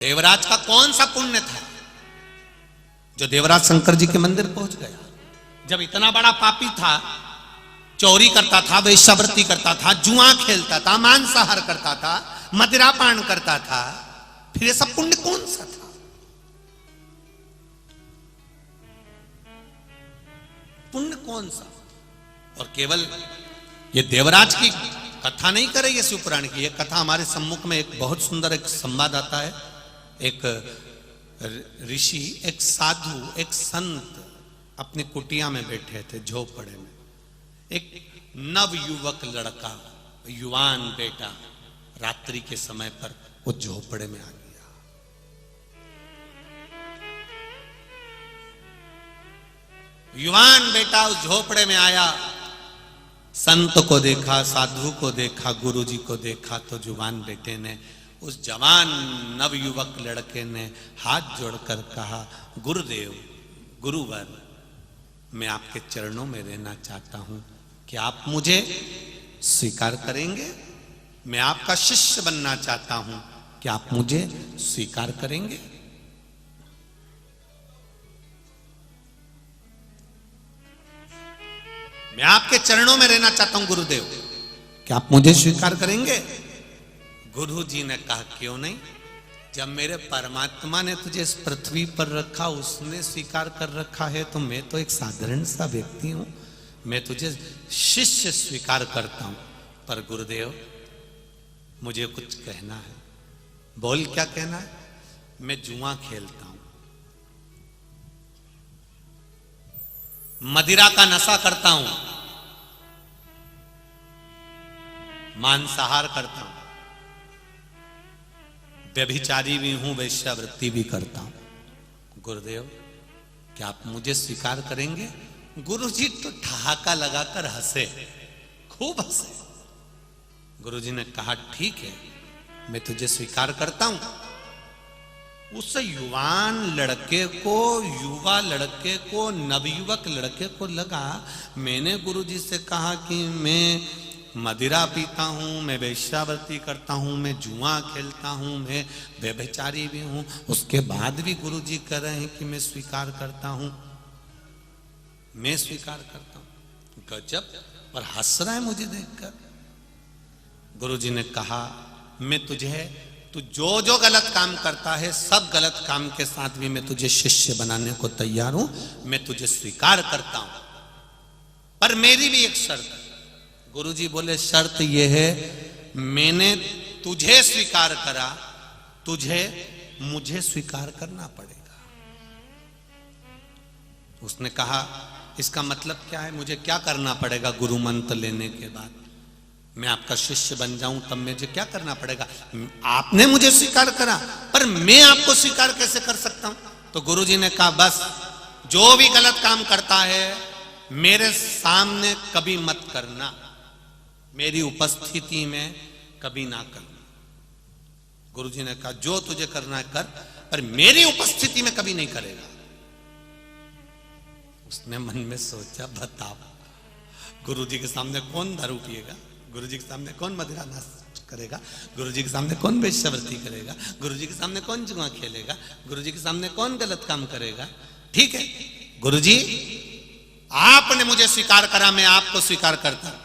देवराज का कौन सा पुण्य था जो देवराज शंकर जी के मंदिर पहुंच गया? जब इतना बड़ा पापी था, चोरी करता था, वेश्यावृत्ति करता था, जुआ खेलता था, मांसाहार करता था, मदिरापान करता था, फिर ये सब पुण्य कौन सा था? पुण्य कौन सा? और केवल ये देवराज की कथा नहीं करे ये शिवपुराण की, ये कथा हमारे सम्मुख में एक बहुत सुंदर एक संवाद आता है। एक ऋषि, एक साधु, एक संत अपनी कुटिया में बैठे थे, झोपड़े में। एक नव युवक लड़का, युवान बेटा रात्रि के समय पर वो झोपड़े में आ गया। युवान बेटा उस झोपड़े में आया, संत को देखा, साधु को देखा, गुरुजी को देखा, तो जुवान बेटे ने, उस जवान नवयुवक लड़के ने हाथ जोड़कर कहा, गुरुदेव, गुरुवर, मैं आपके चरणों में रहना चाहता हूं, क्या आप मुझे स्वीकार करेंगे? मैं आपका शिष्य बनना चाहता हूं, क्या आप मुझे स्वीकार करेंगे? मैं आपके चरणों में रहना चाहता हूं गुरुदेव, क्या आप मुझे स्वीकार करेंगे? गुरु जी ने कहा, क्यों नहीं, जब मेरे परमात्मा ने तुझे इस पृथ्वी पर रखा, उसने स्वीकार कर रखा है, तो मैं तो एक साधारण सा व्यक्ति हूं, मैं तुझे शिष्य स्वीकार करता हूं। पर गुरुदेव, मुझे कुछ कहना है। बोल, क्या कहना है? मैं जुआ खेलता हूं, मदिरा का नशा करता हूं, मांसाहार करता हूं, व्यभिचारी भी हूं, वेश्यावृत्ति भी करता हूं। गुरुदेव, क्या आप मुझे स्वीकार करेंगे? गुरुजी तो ठहाका लगाकर हंसे, खूब हंसे। गुरुजी ने कहा, ठीक है, मैं तुझे स्वीकार करता हूं। उस युवान लड़के को, युवा लड़के को, नवयुवक लड़के को लगा, मैंने गुरुजी से कहा कि मैं मदिरा पीता हूं, मैं वेश्यावृत्ति करता हूं, मैं जुआ खेलता हूं, मैं व्यभिचारी भी हूं, उसके बाद भी गुरुजी कह रहे हैं कि मैं स्वीकार करता हूं, मैं स्वीकार करता हूं। गजब, और हंस रहा है मुझे देखकर। गुरुजी ने कहा, मैं तुझे, तू जो जो गलत काम करता है, सब गलत काम के साथ भी मैं तुझे शिष्य बनाने को तैयार हूं, मैं तुझे स्वीकार करता हूं, पर मेरी भी एक शर्त है। गुरुजी बोले, शर्त यह है, मैंने तुझे स्वीकार करा, तुझे मुझे स्वीकार करना पड़ेगा। उसने कहा, इसका मतलब क्या है? मुझे क्या करना पड़ेगा? गुरु मंत्र लेने के बाद मैं आपका शिष्य बन जाऊं, तब मुझे क्या करना पड़ेगा? आपने मुझे स्वीकार करा, पर मैं आपको स्वीकार कैसे कर सकता हूं? तो गुरुजी ने कहा, बस जो भी गलत काम करता है, मेरे सामने कभी मत करना, मेरी उपस्थिति में कभी ना करना। गुरुजी ने कहा, जो तुझे करना है कर, पर मेरी उपस्थिति में कभी नहीं करेगा। उसने मन में सोचा, बताओ, गुरुजी के सामने कौन दारू पिएगा? गुरुजी के सामने कौन मदिरा नाश करेगा? गुरुजी के सामने कौन वेश्यावृत्ति करेगा? गुरुजी के सामने कौन जुआ खेलेगा? गुरुजी के सामने कौन गलत काम करेगा? ठीक है गुरुजी, आपने मुझे स्वीकार करा, मैं आपको स्वीकार करता हूं।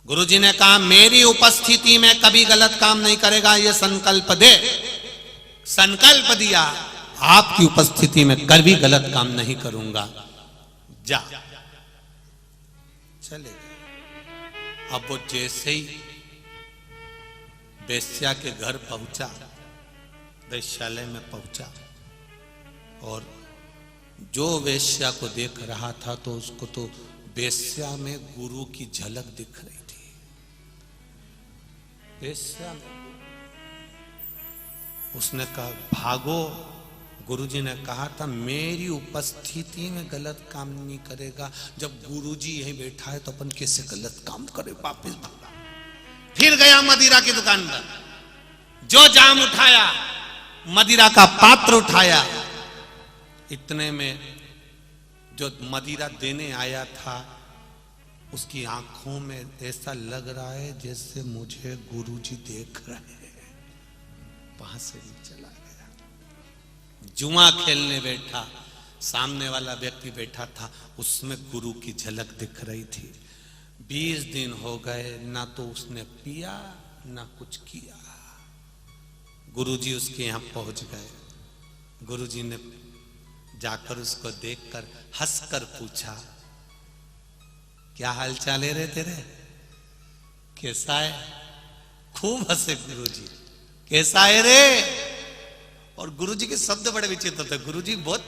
गुरुजी ने कहा, मेरी उपस्थिति में कभी गलत काम नहीं करेगा, ये संकल्प दे। संकल्प दिया, आपकी उपस्थिति में कभी गलत काम नहीं करूंगा, जा। चले गए। अब वो जैसे ही वेश्या के घर पहुंचा, वेश्यालय में पहुंचा, और जो वेश्या को देख रहा था, तो उसको तो वेश्या में गुरु की झलक दिख रही थी। वेश्या में उसने कहा, भागो। गुरुजी ने कहा था, मेरी उपस्थिति में गलत काम नहीं करेगा। जब गुरुजी यहीं बैठा है, तो अपन कैसे गलत काम करे? वापिस भागा। फिर गया मदिरा की दुकान पर, जो जाम उठाया, मदिरा का पात्र उठाया। इतने में जो मदिरा देने आया था, उसकी आंखों में ऐसा लग रहा है जैसे मुझे गुरुजी देख रहे हैं। वहां से भी चला गया। जुआ खेलने बैठा, सामने वाला व्यक्ति बैठा था, उसमें गुरु की झलक दिख रही थी। 20 दिन हो गए, ना तो उसने पिया ना कुछ किया। गुरुजी उसके यहां पहुंच गए। गुरुजी ने जाकर उसको देखकर हंसकर पूछा, क्या हाल चाल है रे तेरे, कैसा है? खूब हंसे गुरुजी, कैसा है रे? और गुरुजी के शब्द बड़े विचित्र थे। गुरुजी बहुत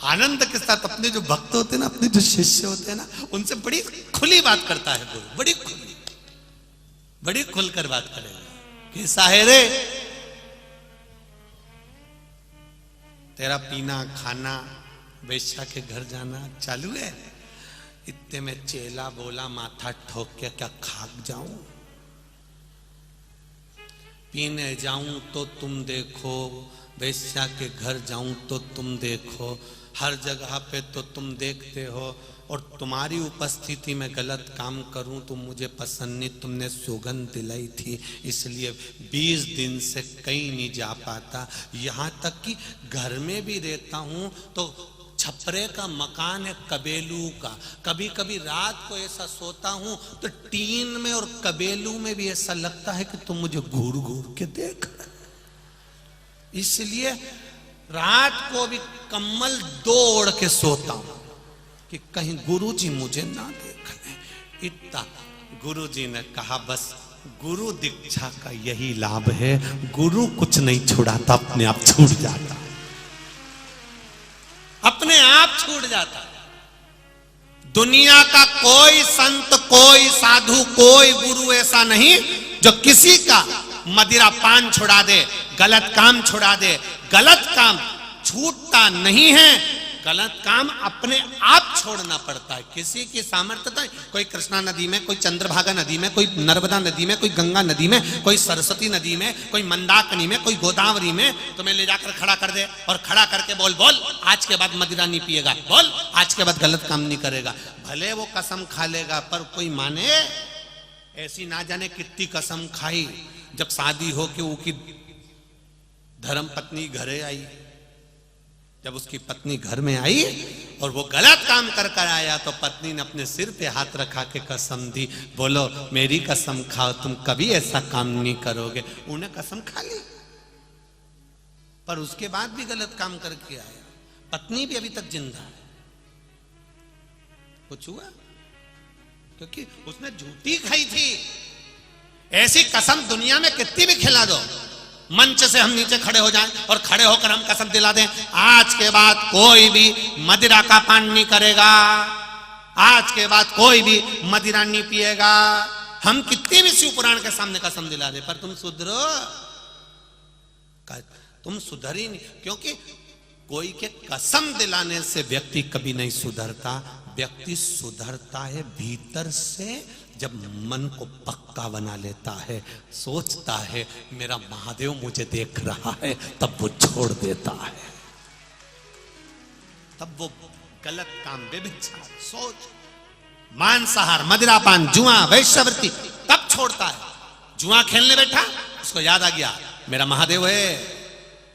आनंद के साथ अपने जो भक्त होते हैं ना, अपने जो शिष्य होते हैं ना, उनसे बड़ी खुली बात करता है गुरु, बड़ी खुलकर बात करेगा। कैसा है रे? तेरा पीना खाना, वेश्या के घर जाना चालू है? इतने में चेला बोला, माथा ठोक के, क्या खाक जाऊं? पीने जाऊं तो तुम देखो, वेश्या के घर जाऊं तो तुम देखो, हर जगह पे तो तुम देखते हो, और तुम्हारी उपस्थिति में गलत काम करूं तो मुझे पसंद नहीं। तुमने सौगंध दिलाई थी, इसलिए 20 दिन से कहीं नहीं जा पाता। यहाँ तक कि घर में भी रहता हूं तो छपरे का मकान है कबेलू का, कभी कभी रात को ऐसा सोता हूं तो टीन में और कबेलू में भी ऐसा लगता है कि तुम मुझे घूर घूर के देख रहे। इसलिए रात को भी कम्बल दौड़ के सोता हूं कि कहीं गुरुजी मुझे ना देख ले। इतना गुरुजी ने कहा, बस गुरु दीक्षा का यही लाभ है, गुरु कुछ नहीं छुड़ाता, अपने आप छूट जाता, अपने आप छूट जाता। दुनिया का कोई संत, कोई साधु, कोई गुरु ऐसा नहीं जो किसी का मदिरा पान छुड़ा दे, गलत काम छुड़ा दे। गलत काम छूटता नहीं है, गलत काम अपने आप छोड़ना पड़ता है। किसी की सामर्थ्य नहीं। कोई कृष्णा नदी में, कोई चंद्रभागा नदी में, कोई नर्मदा नदी में, कोई गंगा नदी में, कोई सरस्वती नदी में, कोई मंदाकिनी में, कोई गोदावरी में तुम्हें ले जाकर खड़ा कर दे और खड़ा करके बोल बोल आज के बाद मदिरा नहीं पिएगा, बोल आज के बाद गलत काम नहीं करेगा। भले वो कसम खा लेगा, पर कोई माने? ऐसी ना जाने कितनी कसम खाई। जब शादी हो के उसकी धर्म पत्नी घरे आई, जब उसकी पत्नी घर में आई और वो गलत काम कर कर आया, तो पत्नी ने अपने सिर पे हाथ रखा के कसम दी, बोलो मेरी कसम खाओ तुम कभी ऐसा काम नहीं करोगे। उन्हें कसम खा ली, पर उसके बाद भी गलत काम करके आया। पत्नी भी अभी तक जिंदा है। कुछ हुआ? क्योंकि उसने झूठी खाई थी। ऐसी कसम दुनिया में कितनी भी खिला दो, मंच से हम नीचे खड़े हो जाएं और खड़े होकर हम कसम दिला दें, आज के बाद कोई भी मदिरा का पान नहीं करेगा, आज के बाद कोई भी मदिरा नहीं पिएगा। हम कितनी भी शिव पुराण के सामने कसम दिला दे, पर तुम सुधरो, तुम सुधर ही नहीं। क्योंकि कोई के कसम दिलाने से व्यक्ति कभी नहीं सुधरता। व्यक्ति सुधरता है भीतर से, जब मन को पक्का बना लेता है, सोचता है मेरा महादेव मुझे देख रहा है, तब वो छोड़ देता है। तब वो गलत काम, व्यभिचार, सोच, मांसाहार, मदिरापान, जुआ, वैश्यवृत्ति तब छोड़ता है। जुआ खेलने बैठा, उसको याद आ गया मेरा महादेव है।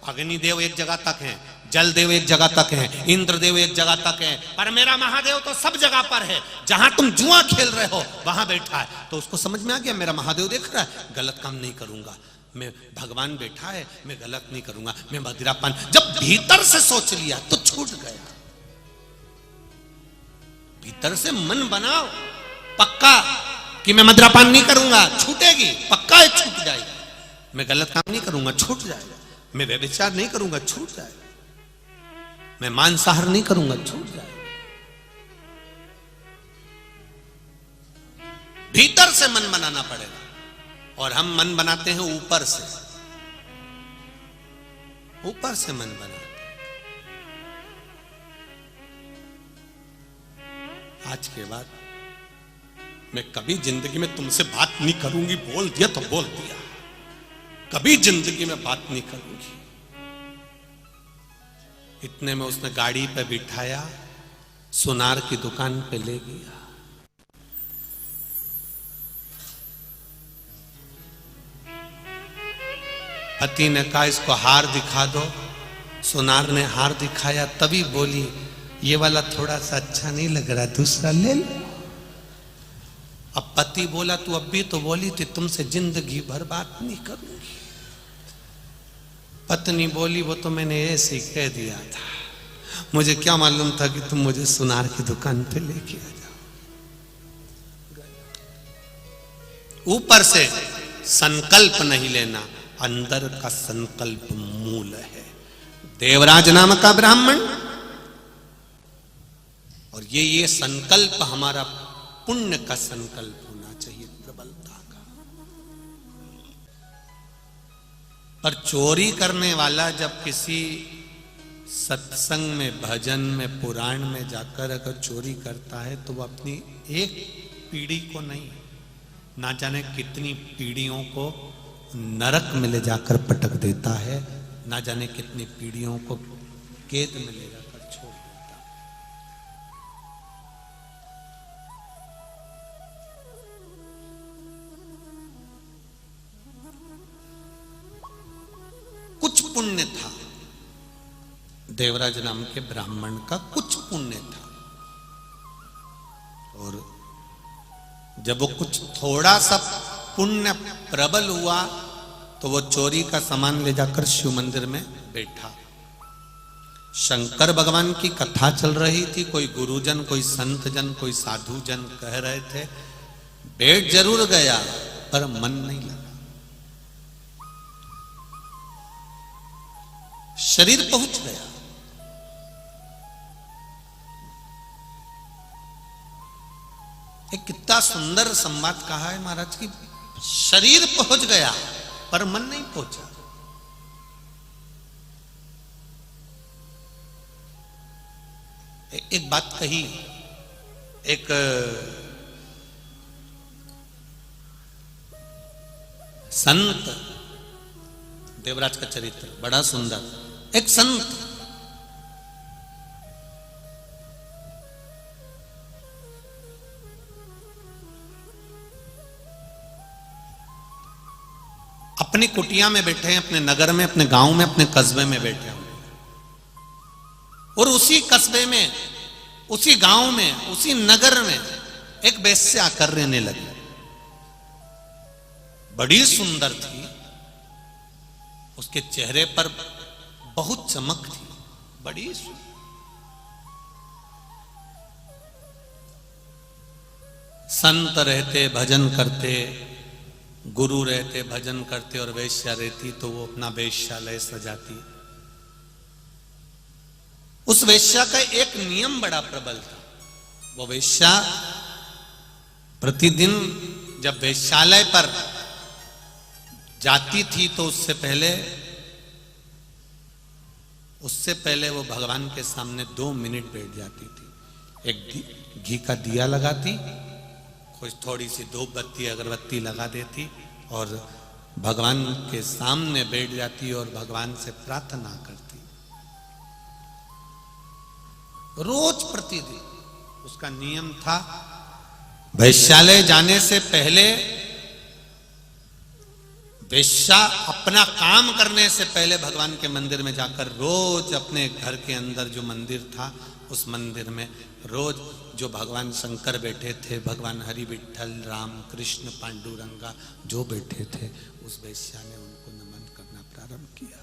अग्निदेव एक जगह तक है, जल देव एक जगह तक है, इंद्र देव एक जगह तक है, पर मेरा महादेव तो सब जगह पर है। जहां तुम जुआ खेल रहे हो वहां बैठा है। तो उसको समझ में आ गया मेरा महादेव देख रहा है, गलत काम नहीं करूंगा, मैं भगवान बैठा है, मैं गलत नहीं करूंगा, मैं मदिरापान। जब भीतर से सोच लिया तो छूट गया। भीतर से मन बनाओ पक्का कि मैं मदिरापान नहीं करूंगा, छूटेगी, पक्का है छूट जाएगी। मैं गलत काम नहीं करूंगा, छूट जाएगा। मैं व्यभिचार नहीं करूंगा, छूट जाएगा। मैं मांसाहार नहीं करूंगा, छूट जाएगा। भीतर से मन बनाना पड़ेगा। और हम मन बनाते हैं ऊपर से, ऊपर से मन बनाते हैं। आज के बाद मैं कभी जिंदगी में तुमसे बात नहीं करूंगी, बोल दिया तो बोल दिया, कभी जिंदगी में बात नहीं करूंगी। इतने में उसने गाड़ी पे बिठाया, सुनार की दुकान पे ले गया। पति ने कहा इसको हार दिखा दो। सुनार ने हार दिखाया, तभी बोली ये वाला थोड़ा सा अच्छा नहीं लग रहा, दूसरा ले लो। अब पति बोला तू अब भी तो बोली थी तुमसे जिंदगी भर बात नहीं करूंगी। पत्नी बोली वो तो मैंने ऐसे ही कह दिया था, मुझे क्या मालूम था कि तुम मुझे सुनार की दुकान पे लेके आ जाओ। ऊपर से संकल्प नहीं लेना, अंदर का संकल्प मूल है। देवराज नाम का ब्राह्मण, और ये संकल्प हमारा पुण्य का संकल्प होना चाहिए, प्रबलता का। पर चोरी करने वाला जब किसी सत्संग में, भजन में, पुराण में जाकर अगर चोरी करता है तो वो अपनी एक पीढ़ी को नहीं, ना जाने कितनी पीढ़ियों को नरक में ले जाकर पटक देता है, ना जाने कितनी पीढ़ियों को केद में ले जाकर छोड़ देता है। कुछ पुण्य था देवराज नाम के ब्राह्मण का, कुछ पुण्य था, और जब वो कुछ थोड़ा सा पुण्य प्रबल हुआ तो वो चोरी का सामान ले जाकर शिव मंदिर में बैठा। शंकर भगवान की कथा चल रही थी, कोई गुरुजन, कोई संत जन, कोई साधु जन कह रहे थे। बैठ जरूर गया पर मन नहीं लगा, शरीर पहुंच गया। एक कितना सुंदर संवाद कहा है महाराज की, शरीर पहुंच गया पर मन नहीं पहुंचा। एक बात कही, एक संत, देवराज का चरित्र बड़ा सुंदर। एक संत अपनी कुटिया में बैठे हैं, अपने नगर में, अपने गांव में, अपने कस्बे में बैठे हैं, और उसी कस्बे में, उसी गांव में, उसी नगर में एक वेश्या आकर रहने लगी। बड़ी सुंदर थी, उसके चेहरे पर बहुत चमक थी, बड़ी सुंदर। संत रहते, भजन करते, गुरु रहते, भजन करते, और वेश्या रहती तो वो अपना वेश्यालय सजाती। उस वेश्या का एक नियम बड़ा प्रबल था। वो वेश्या प्रतिदिन जब वेश्यालय पर जाती थी तो उससे पहले वो भगवान के सामने 2 मिनट बैठ जाती थी। एक घी का दिया लगाती, कुछ थोड़ी सी धूप बत्ती, अगरबत्ती लगा देती, और भगवान के सामने बैठ जाती और भगवान से प्रार्थना करती। रोज प्रतिदिन उसका नियम था। वैश्यालय जाने से पहले वेश्या अपना काम करने से पहले भगवान के मंदिर में जाकर रोज अपने घर के अंदर जो मंदिर था उस मंदिर में रोज जो भगवान शंकर बैठे थे, भगवान हरि विठल, राम कृष्ण पांडुरंगा जो बैठे थे, उस वेश्या ने उनको नमन करना प्रारंभ किया।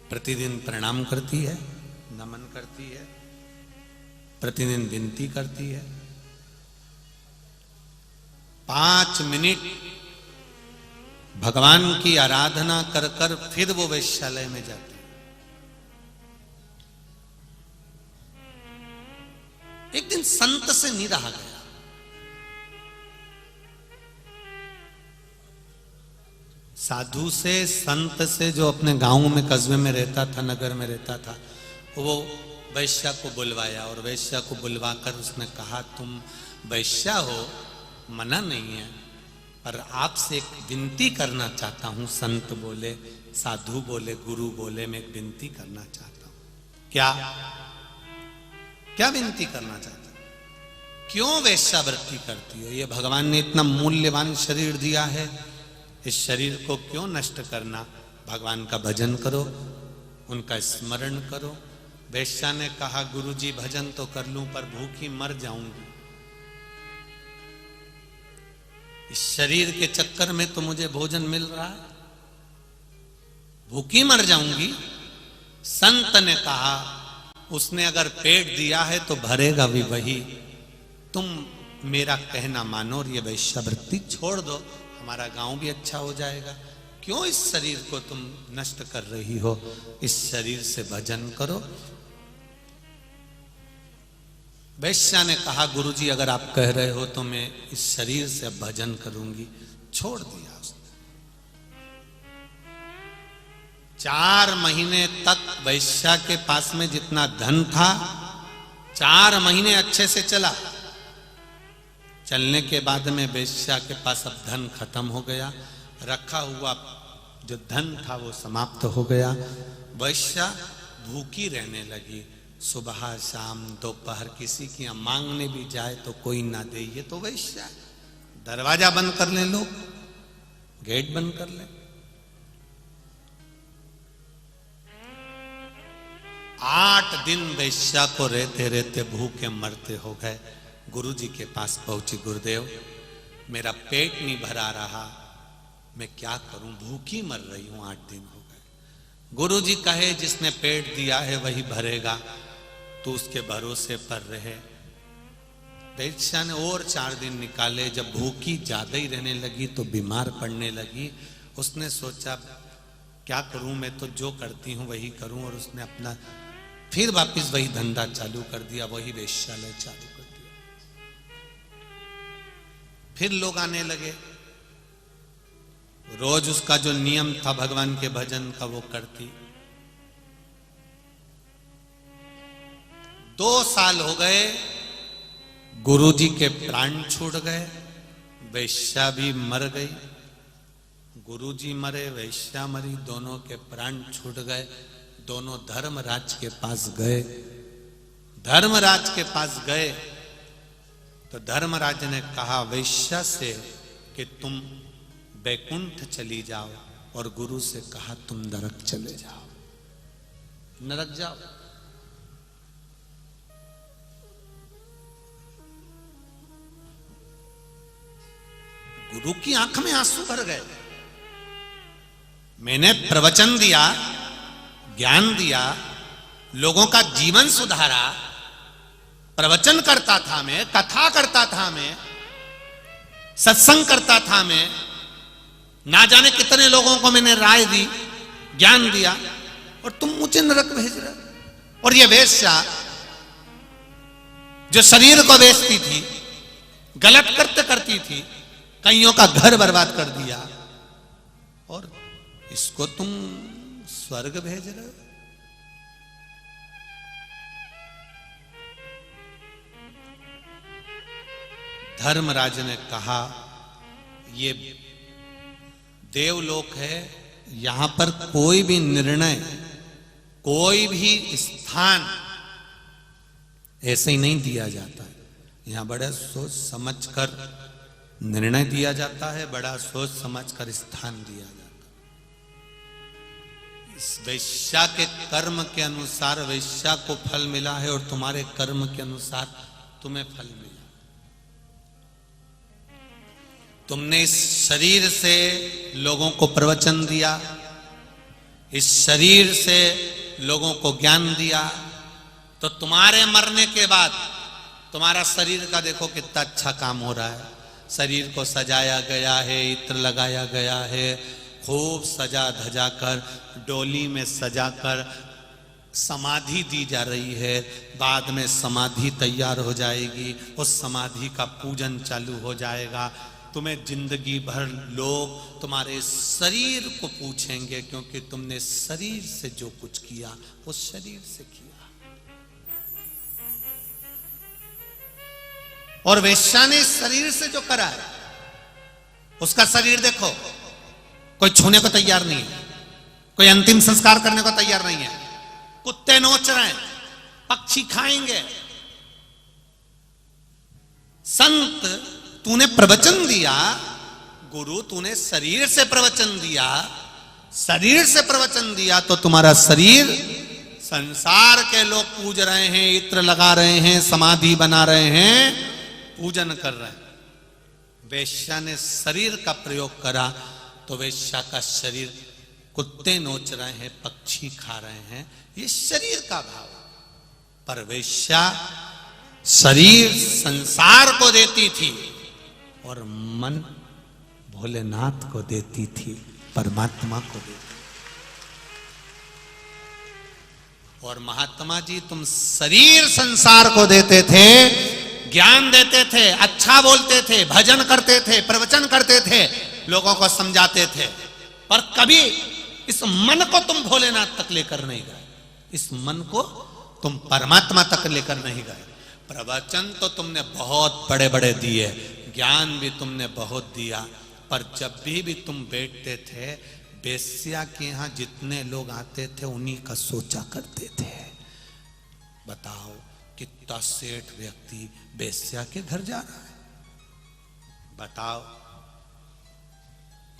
प्रतिदिन प्रणाम करती है, नमन करती है, प्रतिदिन विनती करती है। 5 मिनट भगवान की आराधना कर कर फिर वो वेश्यालय में जाती। एक दिन संत से नहीं रहा गया। साधु से, संत से, जो अपने गांव में, कस्बे में रहता था, नगर में रहता था, वो वैश्या को बुलवाया, और वैश्या को बुलवाकर उसने कहा तुम वैश्या हो, मना नहीं है, पर आपसे एक विनती करना चाहता हूं। संत बोले, साधु बोले, गुरु बोले, मैं एक विनती करना चाहता हूं। क्या क्या विनती करना चाहते हो? क्यों वेश्यावृत्ति करती हो? ये भगवान ने इतना मूल्यवान शरीर दिया है, इस शरीर को क्यों नष्ट करना, भगवान का भजन करो, उनका स्मरण करो। वेश्या ने कहा गुरुजी भजन तो कर लूं पर भूखी मर जाऊंगी, इस शरीर के चक्कर में तो मुझे भोजन मिल रहा है, भूखी मर जाऊंगी। संत ने कहा उसने अगर पेट दिया है तो भरेगा भी वही, तुम मेरा कहना मानो और ये वैश्यावृत्ति छोड़ दो, हमारा गांव भी अच्छा हो जाएगा। क्यों इस शरीर को तुम नष्ट कर रही हो, इस शरीर से भजन करो। वैश्या ने कहा गुरुजी अगर आप कह रहे हो तो मैं इस शरीर से अब भजन करूंगी। छोड़ दिया उसने। 4 महीने तक वैश्या के पास में जितना धन था 4 महीने अच्छे से चला। चलने के बाद में वैश्या के पास अब धन खत्म हो गया, रखा हुआ जो धन था वो समाप्त हो गया। वैश्या भूखी रहने लगी, सुबह शाम दोपहर किसी की यहाँ मांगने भी जाए तो कोई ना दे। ये तो वैश्या, दरवाजा बंद कर ले लोग, गेट बंद कर ले। 8 दिन वैश्या को रहते रहते भूखे मरते हो गए। गुरुजी के पास पहुंची, गुरुदेव मेरा पेट नहीं भरा रहा, मैं क्या करूं, भूखी मर रही हूं, 8 दिन हो गए। गुरुजी कहे जिसने पेट दिया है वही भरेगा, तो उसके भरोसे पर रहे। वैश्या ने और 4 दिन निकाले। जब भूखी ज्यादा ही रहने लगी तो बीमार पड़ने लगी। उसने सोचा क्या करूं, मैं तो जो करती हूं वही करूं, और उसने अपना फिर वापस वही धंधा चालू कर दिया, वही वेश्यालय चालू कर दिया। फिर लोग आने लगे, रोज उसका जो नियम था भगवान के भजन का वो करती। 2 साल हो गए, गुरुजी के प्राण छूट गए, वैश्या भी मर गई। गुरुजी मरे, वैश्या मरी, दोनों के प्राण छूट गए। दोनों धर्मराज के पास गए। धर्मराज के पास गए तो धर्मराज ने कहा वैश्या से कि तुम बैकुंठ चली जाओ, और गुरु से कहा तुम नरक चले जाओ, नरक जाओ। गुरु की आंख में आंसू भर गए। मैंने प्रवचन दिया, ज्ञान दिया, लोगों का जीवन सुधारा, प्रवचन करता था मैं, कथा करता था मैं, सत्संग करता था मैं, ना जाने कितने लोगों को मैंने राय दी, ज्ञान दिया, और तुम मुझे नरक भेज रहे। और ये वेश्या जो शरीर को बेचती थी, गलत कृत्य करती थी, कईयों का घर बर्बाद कर दिया, और इसको तुम स्वर्ग भेज रहे हो। धर्मराज ने कहा ये देवलोक है, यहां पर कोई भी निर्णय, कोई भी स्थान ऐसे ही नहीं दिया जाता है। यहां बड़ा सोच समझ कर निर्णय दिया जाता है, बड़ा सोच समझ कर स्थान दिया जाता है। इस वैश्या के कर्म के अनुसार वैश्या को फल मिला है, और तुम्हारे कर्म के अनुसार तुम्हें फल मिला। तुमने इस शरीर से लोगों को प्रवचन दिया, इस शरीर से लोगों को ज्ञान दिया, तो तुम्हारे मरने के बाद तुम्हारा शरीर का देखो कितना अच्छा काम हो रहा है। शरीर को सजाया गया है, इत्र लगाया गया है, खूब सजा धजा कर, डोली में सजा कर समाधि दी जा रही है। बाद में समाधि तैयार हो जाएगी, उस समाधि का पूजन चालू हो जाएगा। तुम्हें जिंदगी भर लोग तुम्हारे शरीर को पूछेंगे, क्योंकि तुमने शरीर से जो कुछ किया वो शरीर से किया। और वेश्या ने शरीर से जो करा है, उसका शरीर देखो, कोई छूने को तैयार नहीं है, कोई अंतिम संस्कार करने को तैयार नहीं है। कुत्ते नोच रहे हैं, पक्षी खाएंगे। संत तूने प्रवचन दिया, गुरु तूने शरीर से प्रवचन दिया, शरीर से प्रवचन दिया तो तुम्हारा शरीर संसार के लोग पूज रहे हैं, इत्र लगा रहे हैं, समाधि बना रहे हैं, पूजन कर रहे हैं। वेश्या ने शरीर का प्रयोग करा तो वेश्या का शरीर कुत्ते नोच रहे हैं, पक्षी खा रहे हैं, ये शरीर का भाव। पर वेश्या शरीर संसार को देती थी और मन भोलेनाथ को देती थी, परमात्मा को देती। और महात्मा जी तुम शरीर संसार को देते थे, ज्ञान देते थे, अच्छा बोलते थे, भजन करते थे, प्रवचन करते थे, लोगों को समझाते थे, पर कभी इस मन को तुम भोलेनाथ तक लेकर नहीं गए, इस मन को तुम परमात्मा तक लेकर नहीं गए। प्रवचन तो तुमने बहुत बड़े बड़े दिए, ज्ञान भी तुमने बहुत दिया, पर जब भी तुम बैठते थे वेश्या के यहां जितने लोग आते थे उन्हीं का सोचा करते थे। बताओ कितना सेठ व्यक्ति वेश्या के घर जा रहा है, बताओ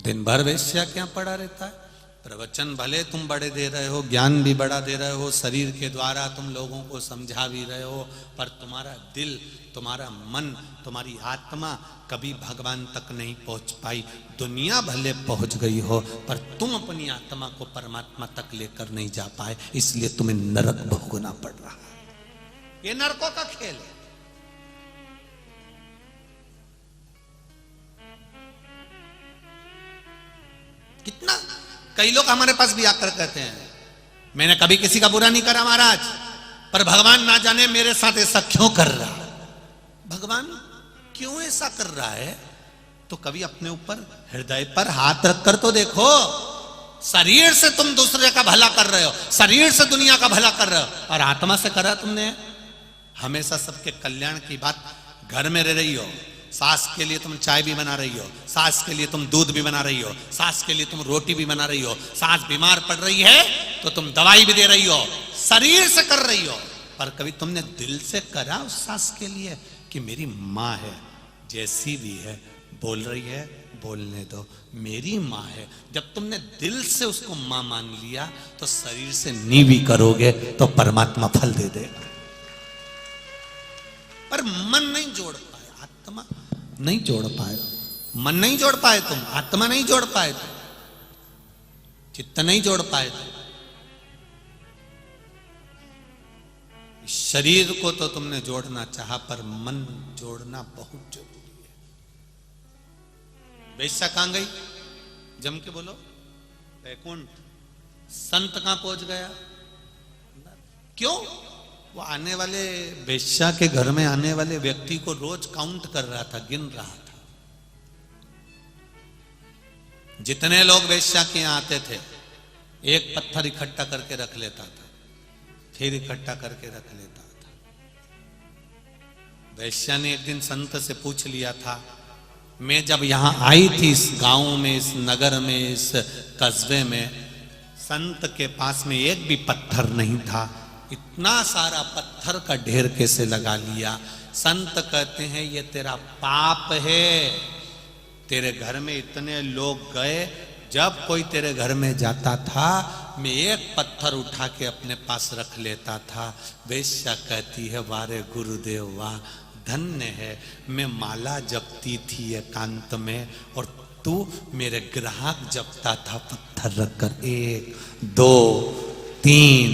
दिन भर वेश्या के यहां पड़ा रहता है। प्रवचन भले तुम बड़े दे रहे हो, ज्ञान भी बड़ा दे रहे हो, शरीर के द्वारा तुम लोगों को समझा भी रहे हो, पर तुम्हारा दिल, तुम्हारा मन, तुम्हारी आत्मा कभी भगवान तक नहीं पहुंच पाई। दुनिया भले पहुंच गई हो पर तुम अपनी आत्मा को परमात्मा तक लेकर नहीं जा पाए, इसलिए तुम्हें नरक भोगना पड़ रहा है। ये नरकों का खेल है। कितना कई लोग हमारे पास भी आकर कहते हैं मैंने कभी किसी का बुरा नहीं करा महाराज, पर भगवान ना जाने मेरे साथ ऐसा क्यों कर रहा है। भगवान क्यों ऐसा कर रहा है तो कभी अपने ऊपर हृदय पर हाथ रखकर तो देखो। शरीर से तुम दूसरे का भला कर रहे हो, शरीर से दुनिया का भला कर रहे हो, और आत्मा से करा तुमने। हमेशा सबके कल्याण की बात। घर में रह रही हो, सास के लिए तुम चाय भी बना रही हो, सास के लिए तुम दूध भी बना रही हो, सास के लिए तुम रोटी भी बना रही हो, सास बीमार पड़ रही है तो तुम दवाई भी दे रही हो, शरीर से कर रही हो, पर कभी तुमने दिल से करा उस सास के लिए कि मेरी माँ है, जैसी भी है, बोल रही है बोलने दो, मेरी माँ है। जब तुमने दिल से उसको माँ मान लिया तो शरीर से नी भी करोगे तो परमात्मा फल दे देगा। पर मन नहीं जोड़ पाए, आत्मा नहीं जोड़ पाए, मन नहीं जोड़ पाए तुम, आत्मा नहीं जोड़ पाए तुम, चित्त नहीं जोड़ पाए तुम। शरीर को तो तुमने जोड़ना चाहा पर मन जोड़ना बहुत जरूरी है। वेश्या कहां गई? जम के बोलो। वैकुंठ। संत कहां पहुंच गया? क्यों? वो आने वाले वेश्या के घर में आने वाले व्यक्ति को रोज काउंट कर रहा था, गिन रहा था। जितने लोग वेश्या के यहां आते थे एक पत्थर इकट्ठा करके रख लेता था, फिर इकट्ठा करके रख लेता था। वेश्या ने एक दिन संत से पूछ लिया था, मैं जब यहां आई थी इस गांव में, इस नगर में, इस कस्बे में, संत के पास में एक भी पत्थर नहीं था, इतना सारा पत्थर का ढेर कैसे लगा लिया? संत कहते हैं ये तेरा पाप है। तेरे घर में इतने लोग गए, जब कोई तेरे घर में जाता था मैं एक पत्थर उठा के अपने पास रख लेता था। वेश्या कहती है वारे गुरुदेव वाह, धन्य है, मैं माला जपती थी एकांत में और तू मेरे ग्राहक जपता था पत्थर रखकर। 1 2 3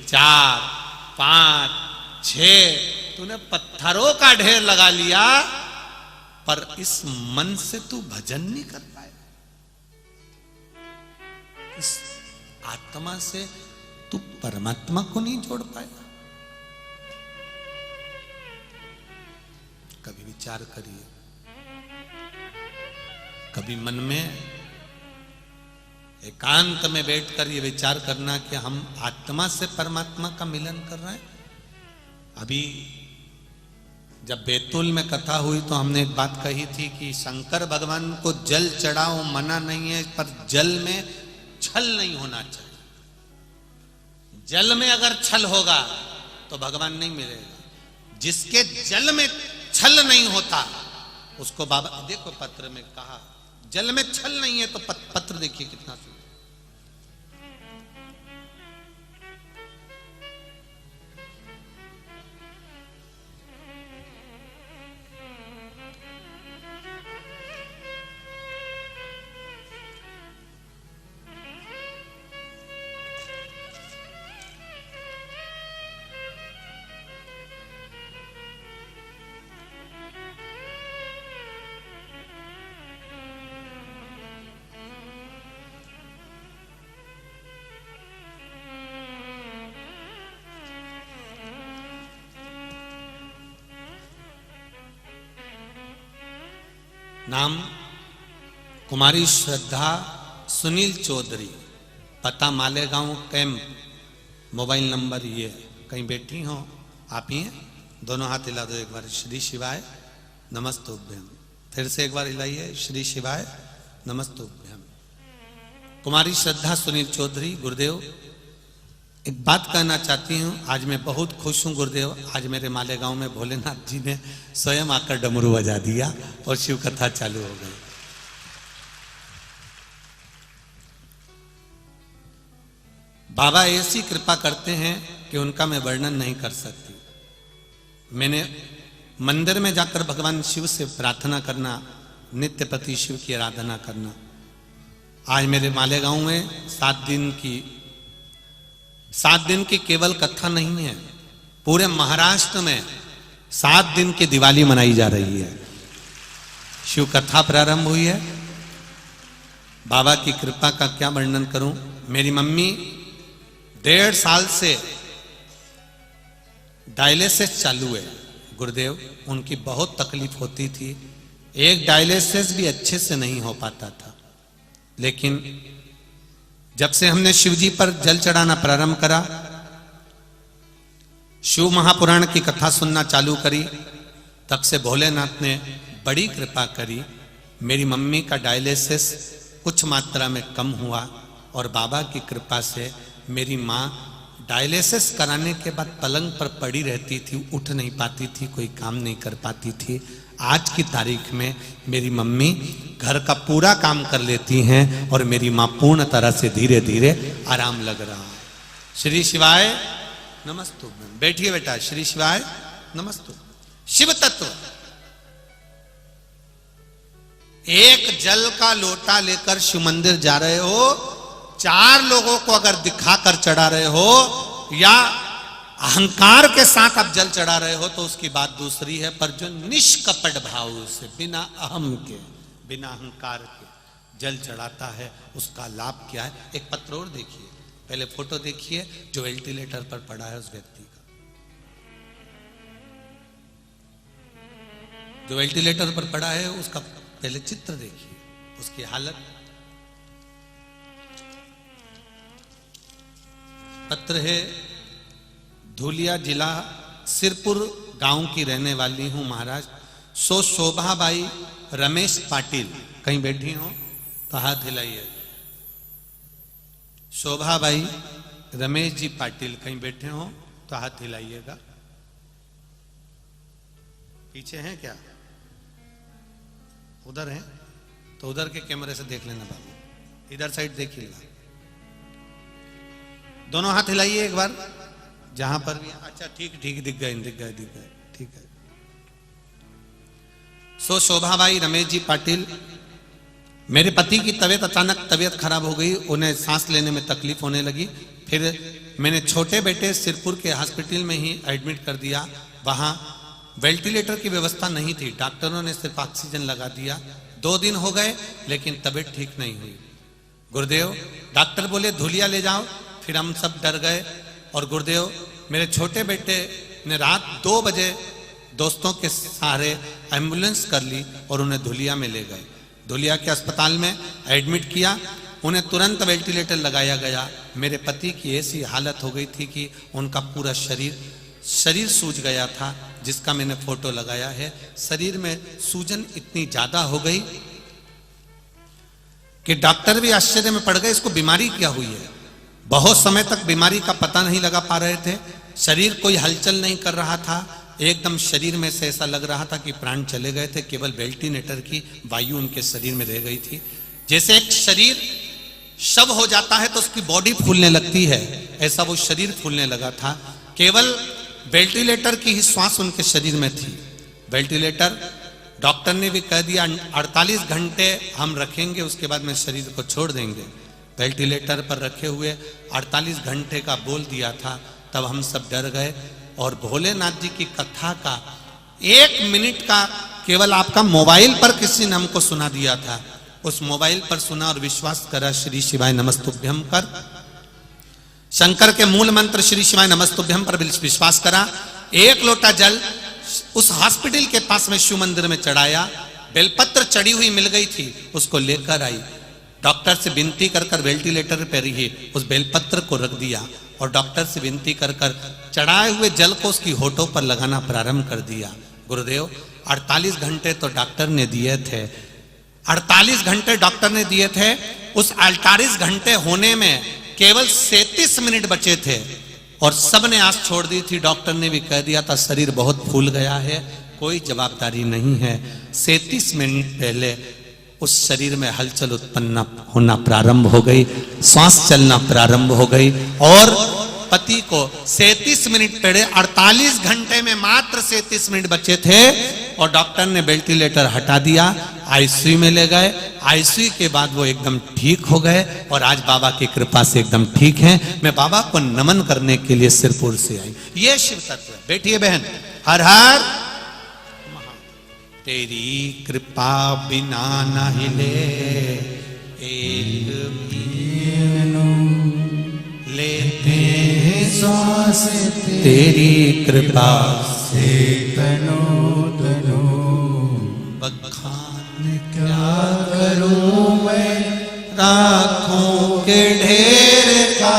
4 5 6 तूने पत्थरों का ढेर लगा लिया, पर इस मन से तू भजन नहीं कर पाया, इस आत्मा से तू परमात्मा को नहीं जोड़ पाया। कभी विचार करिए, कभी मन में एकांत में बैठकर ये विचार करना कि हम आत्मा से परमात्मा का मिलन कर रहे हैं। अभी जब बैतूल में कथा हुई तो हमने एक बात कही थी कि शंकर भगवान को जल चढ़ाओ मना नहीं है, पर जल में छल नहीं होना चाहिए। जल में अगर छल होगा तो भगवान नहीं मिलेगा। जिसके जल में छल नहीं होता उसको बाबा देखो पत्र में कहा, जल में छल नहीं है तो पत्र देखिए कितना सुंदर। नाम कुमारी श्रद्धा सुनील चौधरी, पता मालेगांव कैंप, मोबाइल नंबर ये। कहीं बैठी हो आप ही हैं? दोनों हाथ हिला दो एक बार। श्री शिवाय नमस्तुभ्यम। फिर से एक बार हिलाइए। श्री शिवाय नमस्तुभ्यम। कुमारी श्रद्धा सुनील चौधरी। गुरुदेव एक बात कहना चाहती हूँ, आज मैं बहुत खुश हूँ गुरुदेव। आज मेरे मालेगांव में भोलेनाथ जी ने स्वयं आकर डमरू बजा दिया और शिव कथा चालू हो गई। बाबा ऐसी कृपा करते हैं कि उनका मैं वर्णन नहीं कर सकती। मैंने मंदिर में जाकर भगवान शिव से प्रार्थना करना, नित्य प्रति शिव की आराधना करना। आज मेरे मालेगांव में 7 दिन की केवल कथा नहीं है, पूरे महाराष्ट्र में 7 दिन की दिवाली मनाई जा रही है। शिव कथा प्रारंभ हुई है। बाबा की कृपा का क्या वर्णन करूं। मेरी मम्मी 1.5 साल से डायलिसिस चालू है गुरुदेव। उनकी बहुत तकलीफ होती थी, एक डायलिसिस भी अच्छे से नहीं हो पाता था। लेकिन जब से हमने शिव जी पर जल चढ़ाना प्रारंभ करा, शिव महापुराण की कथा सुनना चालू करी, तब से भोलेनाथ ने बड़ी कृपा करी। मेरी मम्मी का डायलिसिस कुछ मात्रा में कम हुआ और बाबा की कृपा से मेरी माँ डायलिसिस कराने के बाद पलंग पर पड़ी रहती थी, उठ नहीं पाती थी, कोई काम नहीं कर पाती थी। आज की तारीख में मेरी मम्मी घर का पूरा काम कर लेती हैं और मेरी माँ पूर्ण तरह से धीरे धीरे आराम लग रहा है। श्री शिवाय नमस्तु। बैठिए बेटा। श्री शिवाय नमस्तु। शिव तत्व, एक जल का लोटा लेकर शिव मंदिर जा रहे हो, 4 लोगों को अगर दिखाकर चढ़ा रहे हो या अहंकार के साथ आप जल चढ़ा रहे हो तो उसकी बात दूसरी है। पर जो निष्कपट भाव से, बिना अहम के, बिना अहंकार के जल चढ़ाता है, उसका लाभ क्या है। एक पत्र और देखिए, पहले फोटो देखिए जो वेंटिलेटर पर पड़ा है उस व्यक्ति का। जो वेंटिलेटर पर पड़ा है उसका पहले चित्र देखिए, उसकी हालत। पत्र है, धुलिया जिला सिरपुर गांव की रहने वाली हूं महाराज। शोभाबाई रमेश पाटिल। कहीं बैठी हो तो हाथ हिलाइए। शोभाबाई रमेश जी पाटिल कहीं बैठे हो तो हाथ हिलाइएगा। पीछे हैं क्या? उधर हैं तो उधर के कैमरे से देख लेना बाबू। इधर साइड देखिएगा। दोनों हाथ हिलाइए एक बार, जहां पर भी। अच्छा ठीक दिख गए ठीक है। शोभाबाई रमेश जी पाटिल। मेरे पति की अचानक तबीयत खराब हो गई, उन्हें सांस लेने में तकलीफ होने लगी। फिर मैंने छोटे बेटे सिरपुर के हॉस्पिटल में ही एडमिट कर दिया। वहां वेंटिलेटर की व्यवस्था नहीं थी, डॉक्टरों ने सिर्फ ऑक्सीजन लगा दिया। 2 दिन हो गए लेकिन तबीयत ठीक नहीं हुई। गुरुदेव डॉक्टर बोले धुलिया ले जाओ। फिर हम सब डर गए और गुरुदेव मेरे छोटे बेटे ने रात 2 बजे दोस्तों के सहारे एम्बुलेंस कर ली और उन्हें धुलिया में ले गए। धुलिया के अस्पताल में एडमिट किया, उन्हें तुरंत वेंटिलेटर लगाया गया। मेरे पति की ऐसी हालत हो गई थी कि उनका पूरा शरीर सूज गया था, जिसका मैंने फोटो लगाया है। शरीर में सूजन इतनी ज्यादा हो गई कि डॉक्टर भी आश्चर्य में पड़ गए, इसको बीमारी क्या हुई है। बहुत समय तक बीमारी का पता नहीं लगा पा रहे थे। शरीर कोई हलचल नहीं कर रहा था, एकदम शरीर में से ऐसा लग रहा था कि प्राण चले गए थे, केवल वेंटिलेटर की वायु उनके शरीर में रह गई थी। जैसे एक शरीर शव हो जाता है तो उसकी बॉडी फूलने लगती है, ऐसा वो शरीर फूलने लगा था। केवल वेंटिलेटर की ही श्वास उनके शरीर में थी। वेंटिलेटर डॉक्टर ने भी कह दिया 48 घंटे हम रखेंगे, उसके बाद में शरीर को छोड़ देंगे। वेंटिलेटर पर रखे हुए 48 घंटे का बोल दिया था, तब हम सब डर गए। और भोलेनाथ जी की कथा का 1 मिनट का केवल आपका मोबाइल पर किसी ने हमको सुना दिया था, उस मोबाइल पर सुना और विश्वास करा, श्री शिवाय नमस्तुभ्यम कर, शंकर के मूल मंत्र श्री शिवाय नमस्तुभ्यम पर विश्वास करा। 1 लोटा जल उस हॉस्पिटल के पास में शिव मंदिर में चढ़ाया, बेलपत्र चढ़ी हुई मिल गई थी, उसको लेकर आई, डॉक्टर से विनती कर कर वेंटिलेटर पर ही उस बेलपत्र को रख दिया और डॉक्टर से विनती कर कर चढ़ाए हुए जल को उसकी होठों पर लगाना प्रारंभ कर दिया। गुरुदेव 48 घंटे तो डॉक्टर ने दिए थे, 48 घंटे डॉक्टर ने दिए थे, उस 48 घंटे होने में केवल 37 मिनट बचे थे और सब ने आस छोड़ दी थी। डॉक्टर ने भी कह दिया था शरीर बहुत फूल गया है, कोई जवाबदारी नहीं है। 37 मिनट पहले उस शरीर में हलचल उत्पन्न होना प्रारंभ हो गई, सांस चलना प्रारंभ हो गई और पति को 37 मिनट पहले 48 घंटे में मात्र 37 मिनट बचे थे और डॉक्टर ने वेंटिलेटर हटा दिया, आईसीयू में ले गए। आईसीयू के बाद वो एकदम ठीक हो गए और आज बाबा की कृपा से एकदम ठीक हैं। मैं बाबा को नमन करने के लिए सिरपुर से आई। ये शिव तत्व है। बैठिए बहन, हर हर तेरी कृपा बिना न हिले एक लेते श्वास, तेरी कृपा से तनो तनो बखान क्या करूं मैं, राखों के ढेर का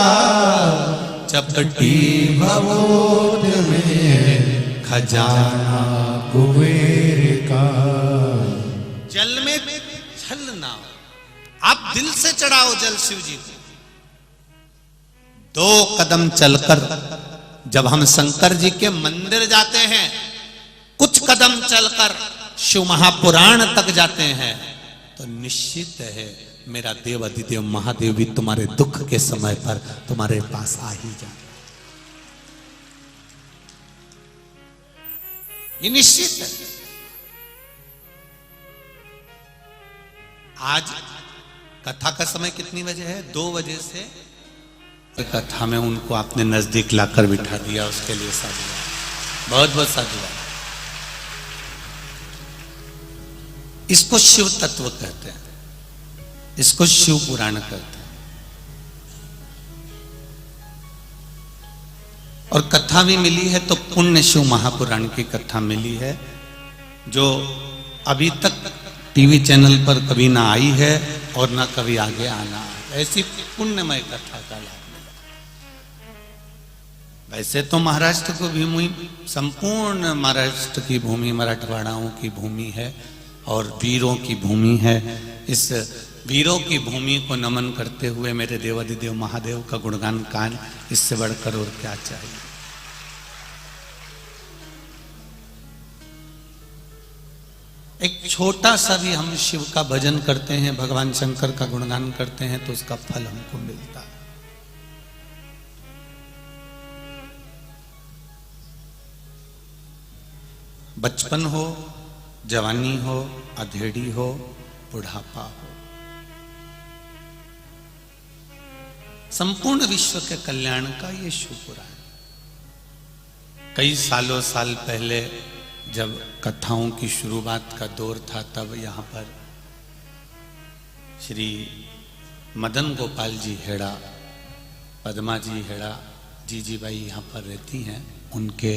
चपटी भवोत में खजाना कुबेर का। जल में छलना, आप दिल से चढ़ाओ जल शिव जी को। 2 कदम चलकर जब हम शंकर जी के मंदिर जाते हैं, कुछ कदम चलकर शिव महापुराण तक जाते हैं, तो निश्चित है मेरा देव अधिदेव महादेव भी तुम्हारे दुख के समय पर तुम्हारे पास आ ही जाए, ये निश्चित है। आज कथा का समय कितनी बजे है? 2 बजे से कथा में उनको आपने नजदीक लाकर बिठा दिया, उसके लिए साधुवाद, बहुत बहुत साधुवाद। इसको शिव तत्व कहते हैं, इसको शिव पुराण कहते हैं। और कथा भी मिली है तो पुण्य शिव महापुराण की कथा मिली है, जो अभी तक टीवी चैनल पर कभी ना आई है और ना कभी आगे आना। ऐसी पुण्यमय कथा का लाभ मिला। वैसे तो महाराष्ट्र को भूमि, संपूर्ण महाराष्ट्र की भूमि मराठवाड़ाओं की भूमि है और वीरों की भूमि है। इस वीरों की भूमि को नमन करते हुए मेरे देवाधिदेव महादेव का गुणगान गान, इससे बढ़कर और क्या चाहिए। एक छोटा सा भी हम शिव का भजन करते हैं, भगवान शंकर का गुणगान करते हैं, तो उसका फल हमको मिलता है। बचपन हो, जवानी हो, अधेड़ी हो, बुढ़ापा हो, संपूर्ण विश्व के कल्याण का ये शिव पुराण। कई सालों साल पहले जब कथाओं की शुरुआत का दौर था, तब यहाँ पर श्री मदन गोपाल जी हेड़ा, पद्मा जी हेड़ा, जीजी बाई यहाँ पर रहती हैं, उनके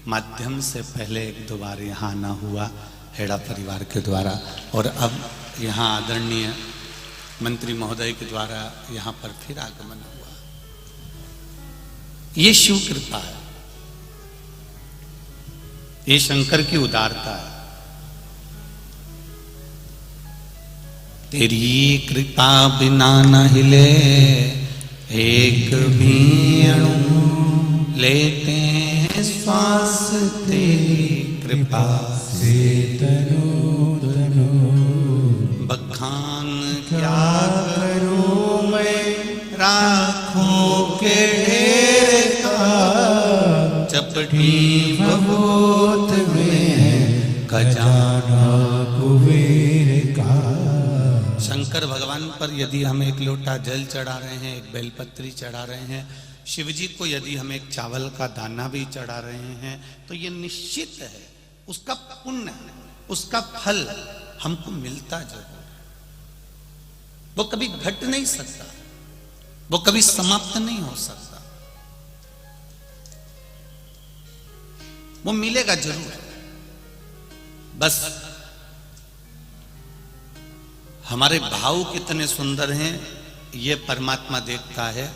माध्यम से पहले 1-2 बार यहाँ आना हुआ हेड़ा परिवार के द्वारा, और अब यहाँ आदरणीय मंत्री महोदय के द्वारा यहाँ पर फिर आगमन हुआ। ये शिव कृपा है, ये शंकर की उदारता है। तेरी कृपा बिना न हिले एक भी अणु, लेते श्वास तेरी कृपा से तनो तनो बखान क्या करूं मैं राखों के ढेर का चपटी भभूत में खजाना कुबेर का। शंकर भगवान पर यदि हम एक लोटा जल चढ़ा रहे हैं, एक बेलपत्री चढ़ा रहे हैं, शिव जी को यदि हम एक चावल का दाना भी चढ़ा रहे हैं, तो ये निश्चित है उसका पुण्य, उसका फल हमको मिलता जरूर। वो कभी घट नहीं सकता, वो कभी समाप्त नहीं हो सकता, वो मिलेगा जरूर। बस हमारे भाव कितने सुंदर हैं ये परमात्मा देखता है,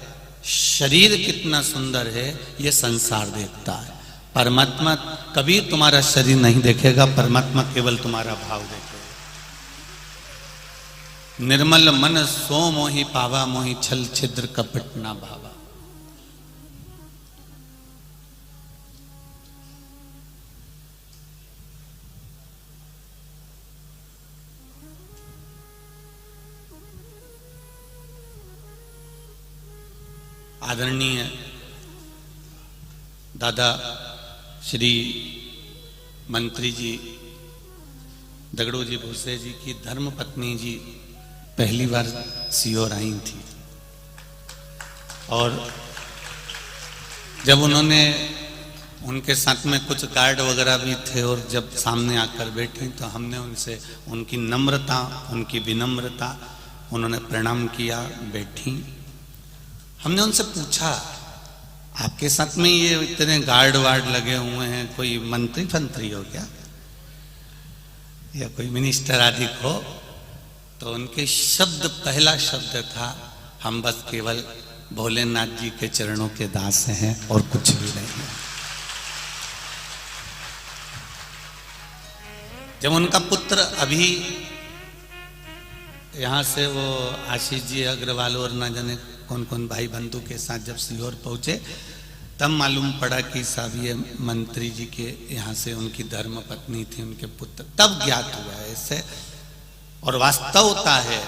शरीर कितना सुंदर है ये संसार देखता है। परमात्मा कभी तुम्हारा शरीर नहीं देखेगा, परमात्मा केवल तुम्हारा भाव देखेगा। निर्मल मन सो मोहि पावा, मोहि छल छिद्र कपट ना भावा। आदरणीय दादा श्री मंत्री जी दगड़ू जी भूसे जी की धर्म पत्नी जी पहली बार सीओर आई थी, और जब उन्होंने, उनके साथ में कुछ गार्ड वगैरह भी थे, और जब सामने आकर बैठी तो हमने उनसे उनकी नम्रता, उनकी विनम्रता, उन्होंने प्रणाम किया, बैठी। हमने उनसे पूछा आपके साथ में ये इतने गार्ड वार्ड लगे हुए हैं, कोई मंत्री फंत्री हो क्या, या कोई मिनिस्टर आदि हो? तो उनके शब्द, पहला शब्द था, हम बस केवल भोलेनाथ जी के चरणों के दास हैं और कुछ भी नहीं। जब उनका पुत्र अभी यहां से वो आशीष जी अग्रवाल और ना जाने कौन कौन भाई बंधु के साथ जब सीहोर पहुंचे, तब मालूम पड़ा कि साहब ये मंत्री जी के यहाँ से उनकी धर्म पत्नी थी, उनके पुत्र, तब ज्ञात हुआ ऐसे। और वास्तवता है,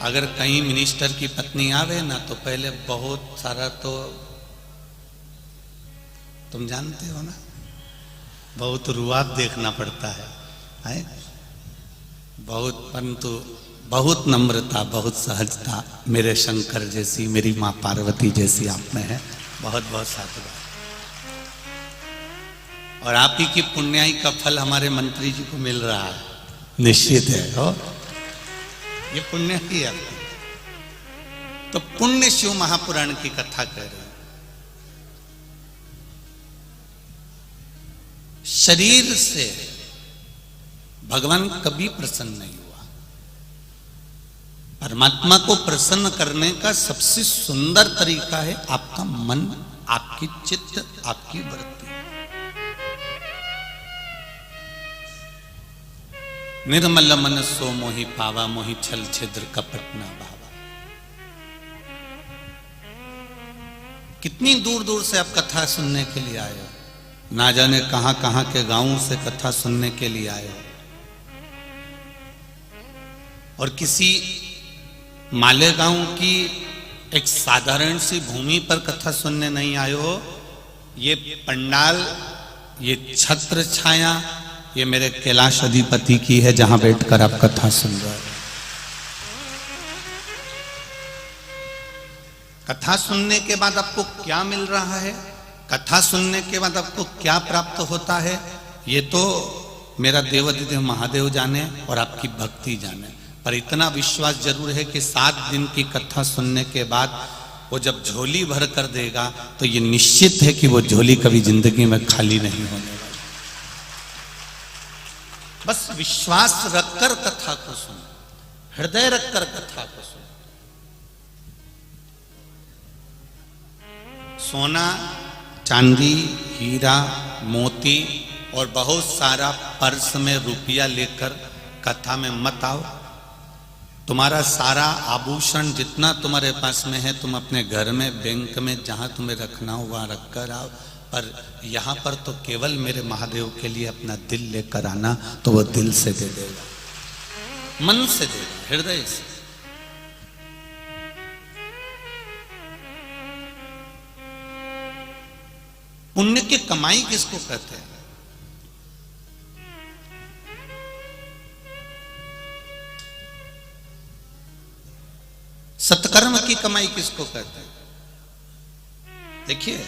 अगर कहीं मिनिस्टर की पत्नी आवे ना तो पहले बहुत सारा, तो तुम जानते हो ना, बहुत रुआब देखना पड़ता है? बहुत, परंतु बहुत नम्रता, बहुत सहजता मेरे शंकर जैसी, मेरी माँ पार्वती जैसी आप में है। बहुत बहुत साधुवाद। और आप ही की पुण्याई का फल हमारे मंत्री जी को मिल रहा है, निश्चित है। हो ये पुण्य ही है। तो पुण्य शिव महापुराण की कथा कह रहे हैं। शरीर से भगवान कभी प्रसन्न नहीं हुआ। परमात्मा को प्रसन्न करने का सबसे सुंदर तरीका है आपका मन, आपकी चित्त, आपकी वृत्ति। निर्मल मन सो मोहि पावा, मोहि छल छिद्र कपट ना भावा। कितनी दूर दूर से आप कथा सुनने के लिए आए हो, ना जाने कहां कहां के गांवों से कथा सुनने के लिए आए हो, और किसी मालेगांव की एक साधारण सी भूमि पर कथा सुनने नहीं आए हो। ये पंडाल, ये छत्र छाया, ये मेरे कैलाश अधिपति की है, जहां बैठकर आप कथा सुन रहे हो। कथा सुनने के बाद आपको क्या मिल रहा है, कथा सुनने के बाद आपको क्या प्राप्त होता है, ये तो मेरा देवाधिदेव महादेव जाने और आपकी भक्ति जाने। पर इतना विश्वास जरूर है कि 7 दिन की कथा सुनने के बाद वो जब झोली भर कर देगा तो ये निश्चित है कि वो झोली कभी जिंदगी में खाली नहीं होने वाली। बस विश्वास रखकर कथा को सुनो, हृदय रखकर कथा को सुनो। सोना, चांदी, हीरा, मोती और बहुत सारा पर्स में रुपया लेकर कथा में मत आओ। तुम्हारा सारा आभूषण जितना तुम्हारे पास में है, तुम अपने घर में, बैंक में, जहां तुम्हें रखना हो वहां रखकर आओ। पर यहां पर तो केवल मेरे महादेव के लिए अपना दिल लेकर आना, तो वो दिल से दे देगा, मन से देगा, हृदय से। पुण्य की कमाई किसको कहते हैं? सत्कर्म की कमाई किसको कहते हैं? देखिए,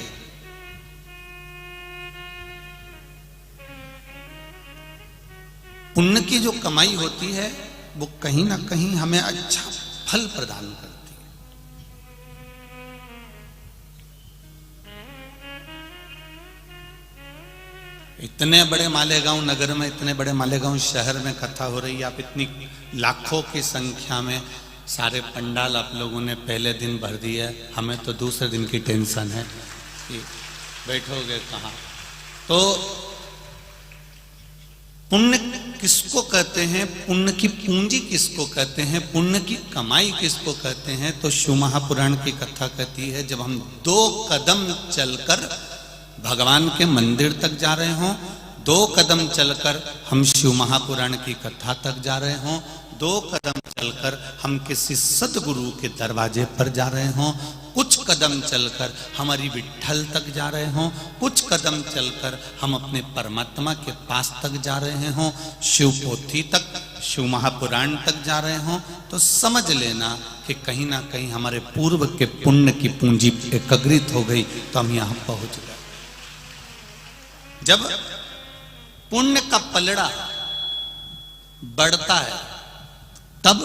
पुण्य की जो कमाई होती है वो कहीं ना कहीं हमें अच्छा फल प्रदान करती है। इतने बड़े मालेगांव नगर में, इतने बड़े मालेगांव शहर में कथा हो रही है, आप इतनी लाखों की संख्या में सारे पंडाल आप लोगों ने पहले दिन भर दिया, हमें तो दूसरे दिन की टेंशन है कि बैठोगे कहाँ। तो पुण्य किसको कहते हैं, पुण्य की पूंजी किसको कहते हैं, पुण्य की कमाई किसको कहते हैं? तो शिव महापुराण की कथा कहती है, जब हम 2 कदम चलकर भगवान के मंदिर तक जा रहे हों, 2 कदम चलकर हम शिव महापुराण की कथा तक जा रहे हों, 2 कदम चलकर हम किसी सदगुरु के दरवाजे पर जा रहे हों, कुछ कदम चलकर हमारी विट्ठल तक जा रहे हों, कुछ कदम चलकर हम अपने परमात्मा के पास तक जा रहे हों, शिव पोथी तक, शिव महापुराण तक जा रहे हों, तो समझ लेना कि कहीं ना कहीं हमारे पूर्व के पुण्य की पूंजी एकत्रित हो गई, तो हम यहां पहुंच गए। जब पुण्य का पलड़ा बढ़ता है तब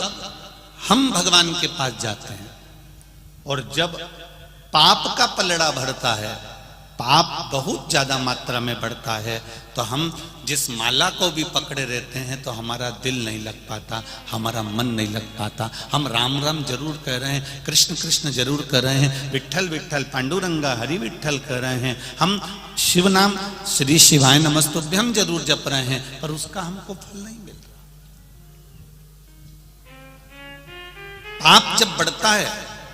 हम भगवान के पास जाते हैं, और जब पाप का पलड़ा बढ़ता है, पाप बहुत ज्यादा मात्रा में बढ़ता है, तो हम जिस माला को भी पकड़े रहते हैं तो हमारा दिल नहीं लग पाता, हमारा मन नहीं लग पाता। हम राम राम जरूर कह रहे हैं, कृष्ण कृष्ण जरूर कह रहे हैं, विट्ठल विट्ठल पांडुरंगा हरि विट्ठल कह रहे हैं, हम शिव नाम श्री शिवाय नमस्तुभ्यम जरूर जप रहे हैं, पर उसका हमको फल नहीं मिल रहा। पाप जब बढ़ता है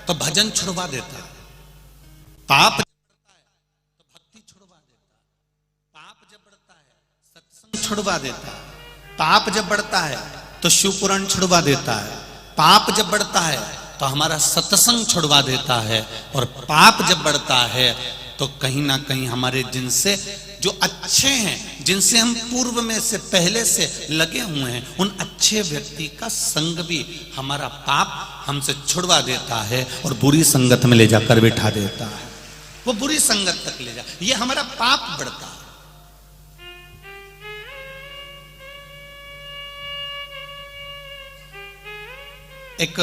तो भजन छुड़वा देता है, पाप जब बढ़ता है तो भक्ति छुड़वा देता है, पाप जब बढ़ता है सत्संग छुड़वा देता है, पाप जब बढ़ता है तो शिव पुराण छुड़वा देता है, पाप जब बढ़ता है तो हमारा सत्संग छुड़वा देता है, और पाप जब बढ़ता है तो कहीं ना कहीं हमारे जिनसे जो अच्छे हैं, जिनसे हम पूर्व में से पहले से लगे हुए हैं, उन अच्छे व्यक्ति का संग भी हमारा पाप हमसे छुड़वा देता है और बुरी संगत में ले जाकर बिठा देता है, वो बुरी संगत तक ले जा, ये हमारा पाप बढ़ता है। एक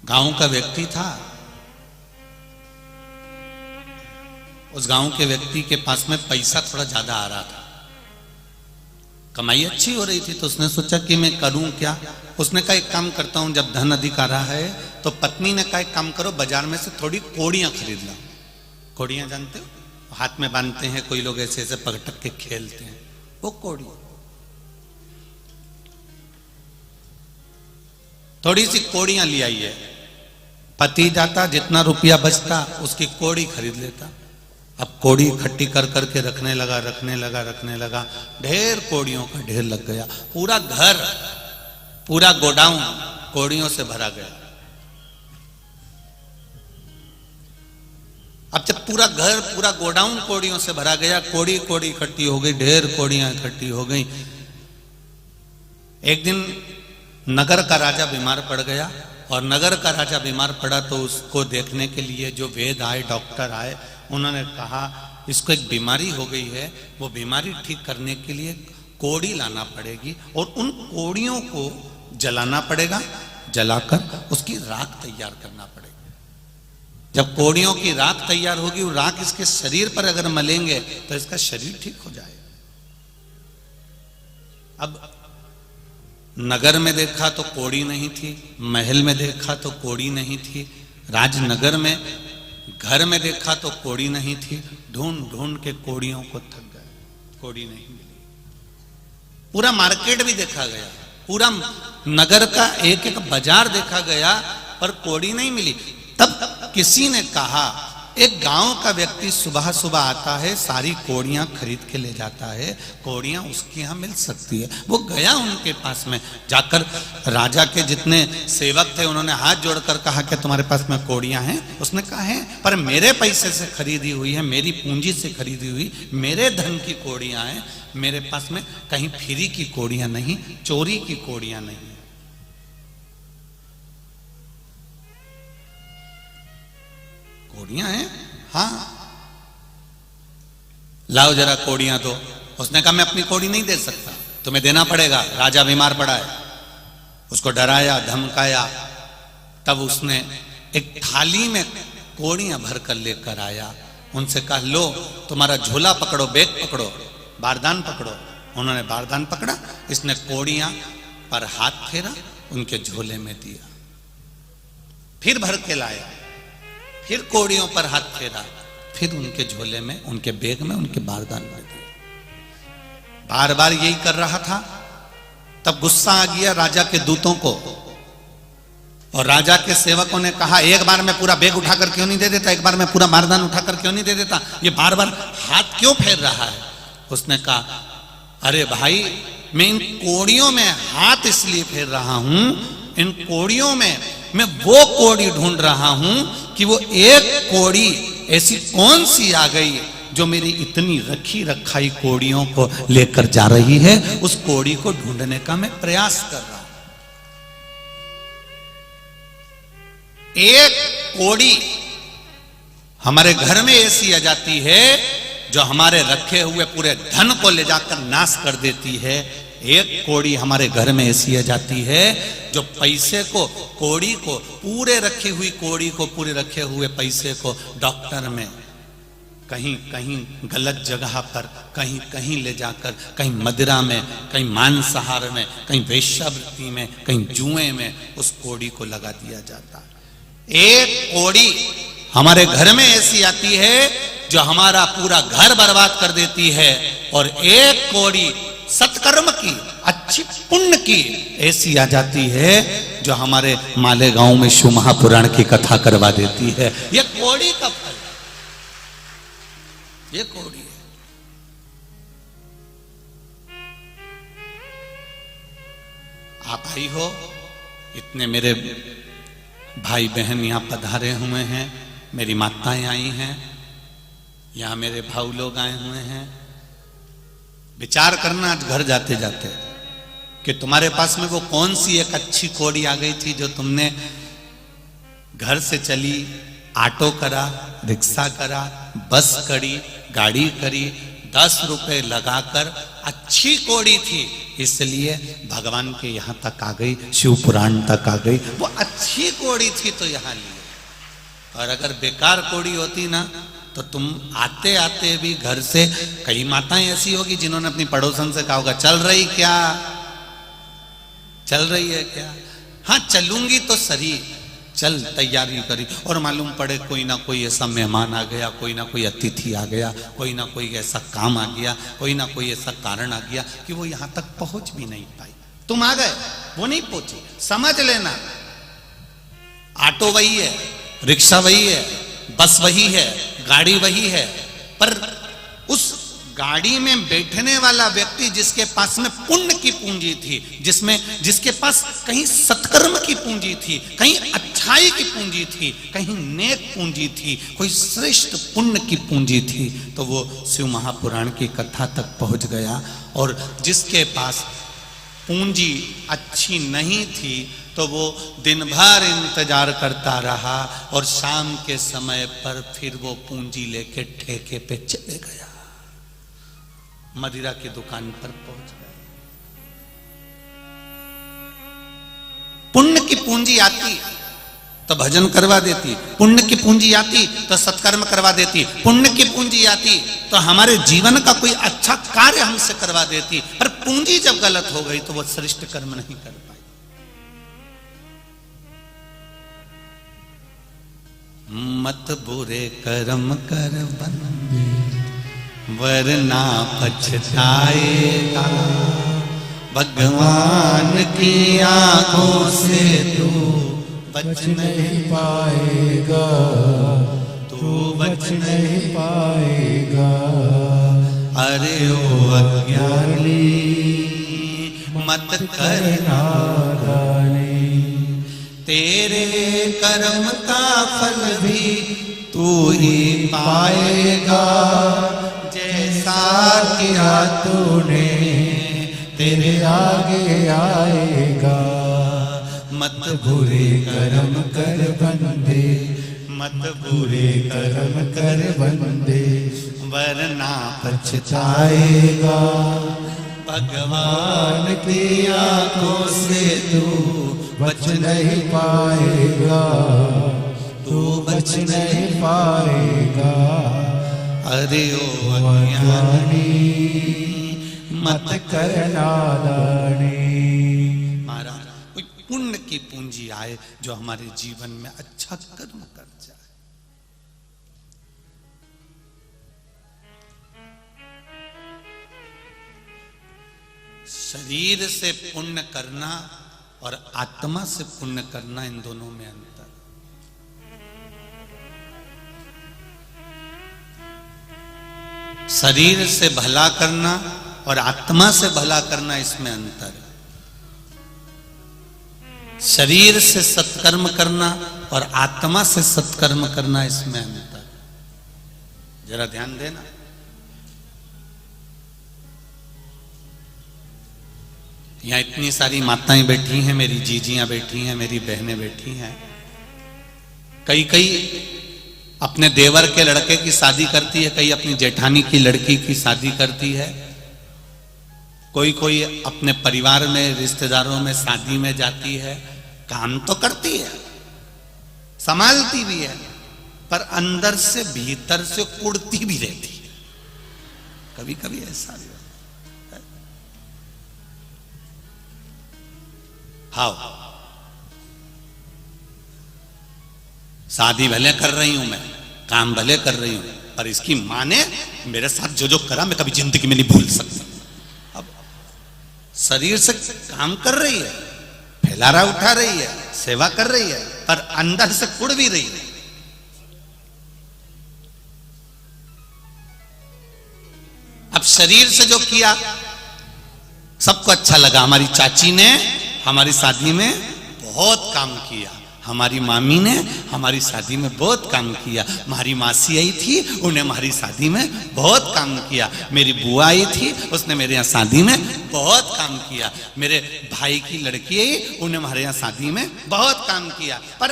गांव का व्यक्ति था, उस गांव के व्यक्ति के पास में पैसा थोड़ा ज्यादा आ रहा था, कमाई अच्छी हो रही थी, तो उसने सोचा कि मैं करूं क्या। उसने कहा एक काम करता हूं, जब धन अधिक आ रहा है, तो पत्नी ने कहा एक काम करो, बाजार में से थोड़ी कोड़ियां खरीद लो। कोड़ियां जानते हो, हाथ में बांधते हैं, कोई लोग ऐसे ऐसे पकटक के खेलते हैं, वो कोड़ी। थोड़ी सी कोड़ियां ले आई है, पति जाता, जितना रुपया बचता उसकी कोड़ी खरीद लेता। अब कोड़ी इकट्ठी कर करके रखने लगा, ढेर कोड़ियों का ढेर लग गया, पूरा घर, पूरा गोडाउन कोड़ियों से भरा गया। अब जब पूरा घर, पूरा गोडाउन कोड़ियों से भरा गया, कोड़ी कोड़ी इकट्ठी हो गई, ढेर कोड़ियां इकट्ठी हो गई। एक दिन नगर का राजा बीमार पड़ गया, और नगर का राजा बीमार पड़ा तो उसको देखने के लिए जो वैद आए, डॉक्टर आए, उन्होंने कहा इसको एक बीमारी हो गई है, वो बीमारी ठीक करने के लिए कोड़ी लाना पड़ेगी, और उन कोड़ियों को जलाना पड़ेगा, जलाकर उसकी राख तैयार करना पड़ेगा। जब कोड़ियों की राख तैयार होगी, वो राख इसके शरीर पर अगर मलेंगे तो इसका शरीर ठीक हो जाएगा। अब नगर में देखा तो कोड़ी नहीं थी, महल में देखा तो कोड़ी नहीं थी, राजनगर में घर में देखा तो कोड़ी नहीं थी, ढूंढ ढूंढ के कोड़ियों को थक गए, कोड़ी नहीं मिली। पूरा मार्केट भी देखा गया, पूरा नगर का एक एक बाजार देखा गया, पर कोड़ी नहीं मिली। तब किसी ने कहा एक गांव का व्यक्ति सुबह सुबह आता है, सारी कोड़ियां खरीद के ले जाता है, कोड़ियां उसके यहाँ मिल सकती है। वो गया उनके पास में, जाकर राजा के जितने सेवक थे उन्होंने हाथ जोड़कर कहा कि तुम्हारे पास में कोड़ियां हैं? उसने कहा है, पर मेरे पैसे से खरीदी हुई है, मेरी पूंजी से खरीदी हुई, मेरे धन की कोड़ियां हैं, मेरे पास में कहीं फ्री की कोड़ियां नहीं, चोरी की कोड़ियां नहीं। कोड़ियां हैं? हाँ, लाओ जरा कोड़ियां दो। उसने कहा मैं अपनी कोड़ी नहीं दे सकता, तुम्हें देना पड़ेगा, राजा बीमार पड़ा है। उसको डराया, धमकाया, तब उसने एक थाली में कोड़ियां भरकर लेकर आया। उनसे कहा लो तुम्हारा झोला पकड़ो, बैग पकड़ो, बारदान पकड़ो। उन्होंने बारदान पकड़ा, इसने कोड़ियां पर हाथ फेरा, उनके झोले में दिया, फिर भर के लाया, फिर कोड़ियों पर हाथ फेरा, फिर उनके झोले में, उनके बैग में, उनके बारदान में दिया। बार बार यही कर रहा था। तब गुस्सा आ गया राजा के दूतों को, और राजा के सेवकों ने कहा एक बार में पूरा बैग उठाकर क्यों नहीं दे देता, एक बार में पूरा बारदान उठाकर क्यों नहीं दे देता, ये बार बार हाथ क्यों फेर रहा है? उसने कहा अरे भाई, मैं इन कोड़ियों में हाथ इसलिए फेर रहा हूं, इन कोड़ियों में मैं वो कोड़ी ढूंढ रहा हूं कि वो एक कोड़ी ऐसी कौन सी आ गई जो मेरी इतनी रखी रखाई कोड़ियों को लेकर जा रही है। उस कोड़ी को ढूंढने का मैं प्रयास कर रहा हूं। एक कोड़ी हमारे घर में ऐसी आ जाती है जो हमारे रखे हुए पूरे धन को ले जाकर नाश कर देती है। एक कोड़ी हमारे घर में ऐसी आ जाती है जो पैसे को, कोड़ी को, पूरे रखी हुई कोड़ी को, पूरे रखे हुए पैसे को डॉक्टर में कहीं कहीं गलत जगह पर, कहीं कहीं ले जाकर, कहीं मदिरा में, कहीं मांसाहार में, कहीं वेश्यावृत्ति में, कहीं जुए में उस कोड़ी को लगा दिया जाता है। एक कोड़ी हमारे घर में ऐसी आती है जो हमारा पूरा घर बर्बाद कर देती है, और एक कोड़ी सत्कर्म की, अच्छी पुण्य की ऐसी आ जाती है जो हमारे मालेगांव में शिव महापुराण की कथा करवा देती है। ये कोड़ी का फल, ये कोड़ी है। आप आई हो, इतने मेरे भाई बहन यहां पधारे हुए हैं, मेरी माताएं आई हैं, यहां मेरे भाऊ लोग आए हुए हैं। विचार करना आज घर जाते जाते कि तुम्हारे पास में वो कौन सी एक अच्छी कोड़ी आ गई थी जो तुमने घर से चली, ऑटो करा, रिक्शा करा, बस करी, गाड़ी करी, 10 रुपए लगाकर अच्छी कोड़ी थी, इसलिए भगवान के यहां तक आ गई, शिव पुराण तक आ गई। वो अच्छी कोड़ी थी तो यहां ली, और अगर बेकार कोड़ी होती ना तो तुम आते आते भी घर से, कई माताएं ऐसी होगी जिन्होंने अपनी पड़ोसन से कहा होगा चल रही क्या, चल रही है क्या? हाँ चलूंगी तो सही, चल तैयारी करी, और मालूम पड़े कोई ना कोई ऐसा मेहमान आ गया, कोई ना कोई अतिथि आ गया, कोई ना कोई ऐसा काम आ गया, कोई ना कोई ऐसा कारण आ गया कि वो यहां तक पहुंच भी नहीं पाई। तुम आ गए, वो नहीं पहुंची, समझ लेना ऑटो वही है, रिक्शा वही है, बस वही है, गाड़ी वही है, पर उस गाड़ी में बैठने वाला व्यक्ति जिसके पास में पुण्य की पूंजी थी, जिसके पास कहीं सत्कर्म की पूंजी थी, कहीं अच्छाई की पूंजी थी, कहीं नेक पूंजी थी, कोई श्रेष्ठ पुण्य की पूंजी थी, तो वो शिव महापुराण की कथा तक पहुंच गया। और जिसके पास पूंजी अच्छी नहीं थी तो वो दिन भर इंतजार करता रहा, और शाम के समय पर फिर वो पूंजी लेके ठेके पे चले गया, मदिरा की दुकान पर पहुंच गया। पुण्य की पूंजी आती तो भजन करवा देती, पुण्य की पूंजी आती तो सत्कर्म करवा देती, पुण्य की पूंजी आती तो हमारे जीवन का कोई अच्छा कार्य हमसे करवा देती, पर पूंजी जब गलत हो गई तो वो श्रेष्ठ कर्म नहीं कर पाई। मत बुरे कर्म कर बंदे वरना पछताएगा, भगवान की आंखों से तू बच नहीं पाएगा, तू तू बच नहीं पाएगा। अरे ओ अज्ञानी मत कर नादानी, तेरे कर्म का फल भी तू ही पाएगा। जैसा किया तूने तेरे आगे आएगा। मत बुरे कर्म कर बंदे, मत बुरे कर्म कर बंदे, वरना पछताएगा। भगवान भगवान की आंखों से तू बच नहीं पाएगा। तू बच नहीं पाएगा। अरे ओ अज्ञानी मत कर नादानी। महाराज कोई पुण्य की पूंजी आए जो हमारे जीवन में अच्छा कर्म कर जाए। शरीर से पुण्य करना और आत्मा से पुण्य करना, इन दोनों में अंतर। शरीर से भला करना और आत्मा से भला करना, इसमें अंतर है। शरीर से सत्कर्म करना और आत्मा से सत्कर्म करना, इसमें अंतर है। जरा ध्यान देना। यहां इतनी सारी माताएं बैठी हैं, मेरी जीजियां बैठी हैं, मेरी बहनें बैठी हैं। कई अपने देवर के लड़के की शादी करती है, कई अपनी जेठानी की लड़की की शादी करती है, कोई अपने परिवार में रिश्तेदारों में शादी में जाती है। काम तो करती है, संभालती भी है, पर अंदर से भीतर से उड़ती भी रहती है। कभी कभी ऐसा भी होता है। हाँ, शादी भले कर रही हूं मैं, काम भले कर रही हूं, पर इसकी मां ने मेरे साथ जो जो करा मैं कभी जिंदगी में नहीं भूल सकता। अब शरीर से काम कर रही है, फैलारा उठा रही है, सेवा कर रही है, पर अंदर से कुड़ भी रही है। अब शरीर से जो किया सबको अच्छा लगा। हमारी चाची ने हमारी शादी में बहुत काम किया, हमारी मामी ने हमारी शादी में बहुत काम किया, हमारी मासी आई थी उन्हें हमारी शादी में बहुत काम किया, मेरी बुआ आई थी उसने मेरे यहाँ शादी में बहुत काम किया, मेरे भाई की लड़की आई उन्हें हमारे यहाँ शादी में बहुत काम किया। पर